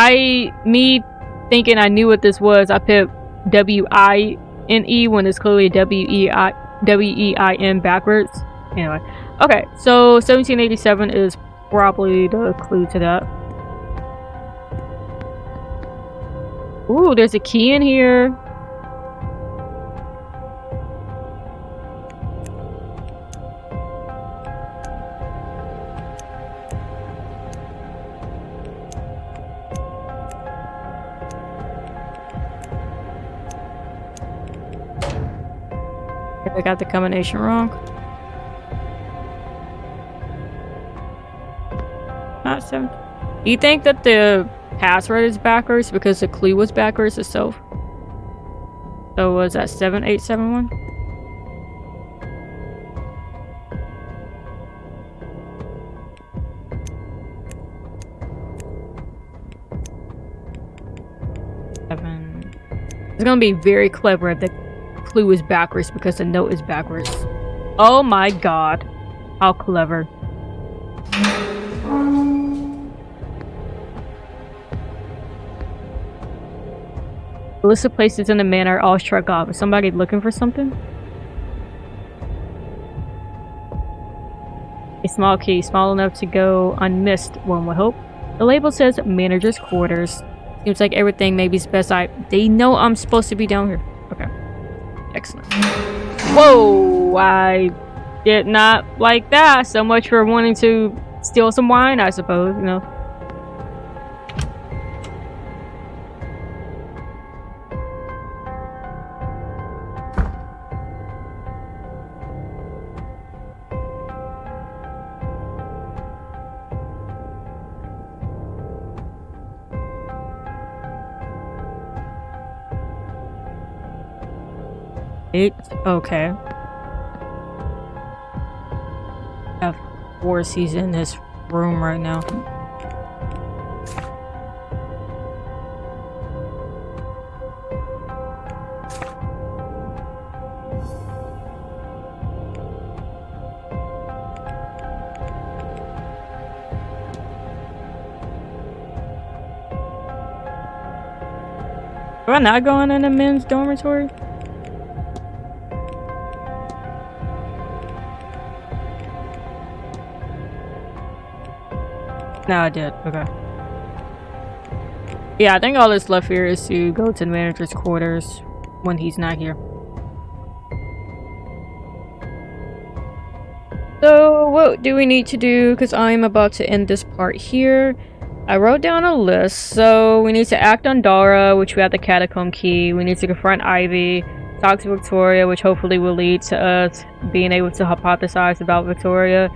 me thinking I knew what this was, I put W-I-N-E when it's clearly W-E-I-N backwards. Anyway. Okay, so 1787 is probably the clue to that. Ooh, there's a key in here. I got the combination wrong. Not 7. Do you think that the password is backwards because the clue was backwards itself? So was that 7871? It's gonna be very clever if the clue is backwards because the note is backwards. Oh my god. How clever. The list of places in the manor all struck off. Is somebody looking for something? A small key, small enough to go unmissed, one would hope. The label says manager's quarters. Seems like everything may be specified. They know I'm supposed to be down here. Okay. Excellent. Whoa! I did not like that. So much for wanting to steal some wine, I suppose, you know. Okay. I have 4 C's in this room right now. Am I not going in the men's dormitory? No, I did. Okay. Yeah, I think all that's left here is to go to the manager's quarters when he's not here. So, what do we need to do? Because I'm about to end this part here. I wrote down a list. So, we need to act on Dara, which we have the catacomb key. We need to confront Ivy. Talk to Victoria, which hopefully will lead to us being able to hypothesize about Victoria.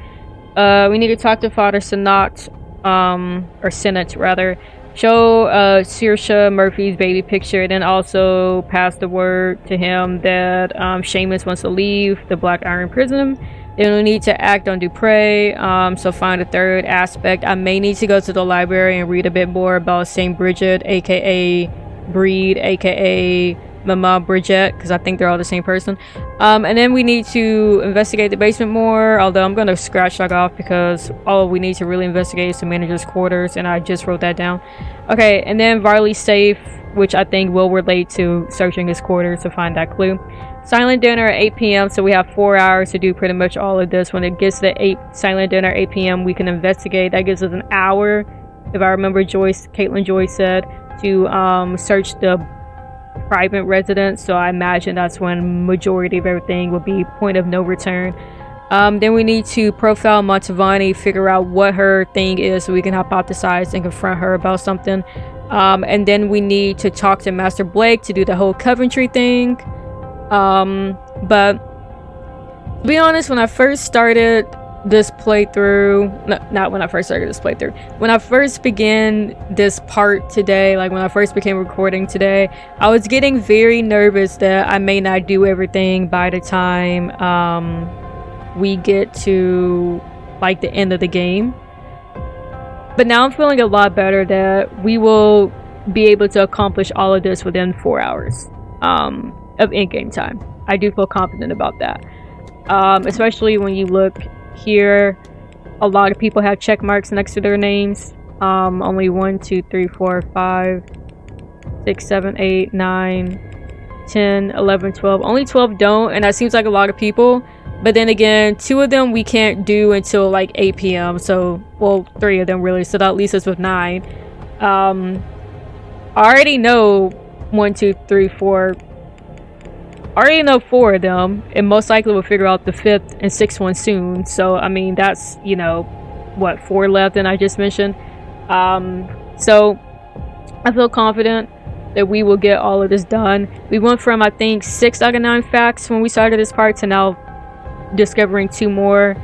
We need to talk to Father Senat. Or Senate rather, show Saoirse Murphy's baby picture, and then also pass the word to him that Seamus wants to leave the Black Iron Prison. Then we need to act on Dupre, so find a third aspect. I may need to go to the library and read a bit more about St. Bridget, aka Breed, aka Mama Bridget, because I think they're all the same person. And then we need to investigate the basement more, although I'm going to scratch that off because all we need to really investigate is the manager's quarters, and I just wrote that down. Okay, and then Varley's safe, which I think will relate to searching his quarters to find that clue. Silent dinner at 8 p.m. so we have 4 hours to do pretty much all of this. When it gets to silent dinner at 8 p.m. we can investigate. That gives us an hour, if I remember Caitlin Joyce said, to search the private residence, so I imagine that's when majority of everything will be point of no return. Then we need to profile Montavani, figure out what her thing is so we can hypothesize and confront her about something. And then we need to talk to Master Blake to do the whole Coventry thing. But to be honest, when I first started this playthrough, not when I first started this playthrough, when I first began this part today, like when I first became recording today, I was getting very nervous that I may not do everything by the time we get to like the end of the game. But now I'm feeling a lot better that we will be able to accomplish all of this within 4 hours of in-game time. I do feel confident about that, especially when you look here. A lot of people have check marks next to their names. Only 1, 2, 3, 4, 5, 6, 7, 8, 9, 10, 11, 12. Only 12 don't, and that seems like a lot of people. But then again, 2 of them we can't do until like 8 p.m. So, well, 3 of them really. So that leaves us with 9. I already know 1, 2, 3, 4. I already know 4 of them, and most likely we'll figure out the 5th and 6th one soon. So, I mean, that's, you know, what, 4 left, and I just mentioned. So, I feel confident that we will get all of this done. We went from, I think, 6 out of 9 facts when we started this part to now discovering 2 more,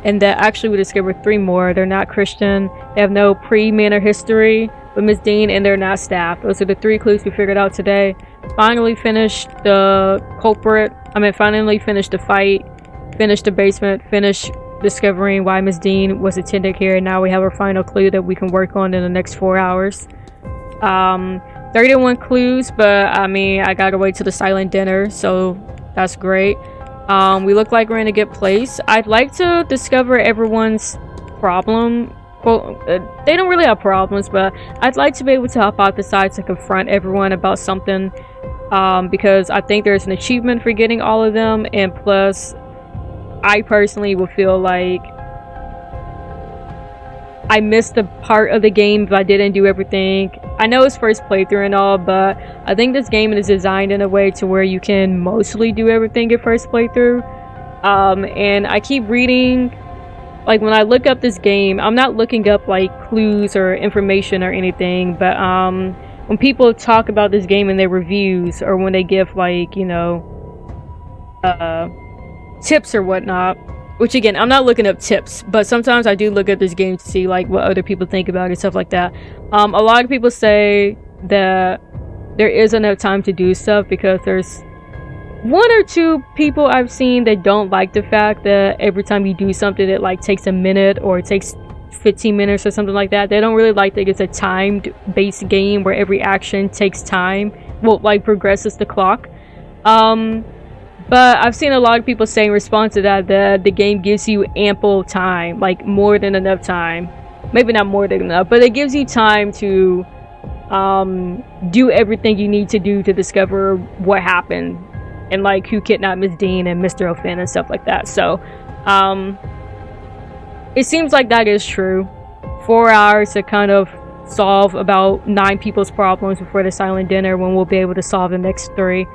and that actually we discovered 3 more. They're not Christian, they have no pre-Manor history with Miss Dean, and they're not staff. Those are the 3 clues we figured out today. Finally finished the culprit. Finally finished the fight, finished the basement, finished discovering why Miss Dean was attended here, and now we have our final clue that we can work on in the next 4 hours. 31 clues, but I mean, I gotta wait till the silent dinner, so that's great. We look like we're in a good place. I'd like to discover everyone's problem. Well, they don't really have problems, but I'd like to be able to hypothesize and confront everyone about something, because I think there's an achievement for getting all of them, and plus I personally will feel like I missed a part of the game if I didn't do everything. I know it's first playthrough and all, but I think this game is designed in a way to where you can mostly do everything at first playthrough. And I keep reading, like when I look up this game, I'm not looking up like clues or information or anything, but when people talk about this game in their reviews, or when they give like, you know, tips or whatnot, which again, I'm not looking up tips, but sometimes I do look at this game to see like what other people think about it and stuff like that. A lot of people say that there isn't enough time to do stuff because there's 1 or 2 people I've seen that don't like the fact that every time you do something it like takes a minute or it takes 15 minutes or something like that. They don't really like that it's a timed based game where every action takes time, well, like progresses the clock. But I've seen a lot of people say in response to that the game gives you ample time, like more than enough time. Maybe not more than enough, but it gives you time to do everything you need to do to discover what happened and like who kidnapped Miss Dean and Mr. O'Finn and stuff like that. So it seems like that is true. 4 hours to kind of solve about 9 people's problems before the silent dinner, when we'll be able to solve the next 3.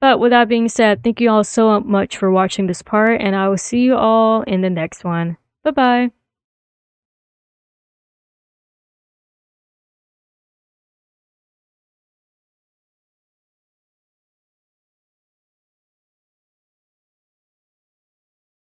But with that being said, thank you all so much for watching this part, and I will see you all in the next one. Bye bye.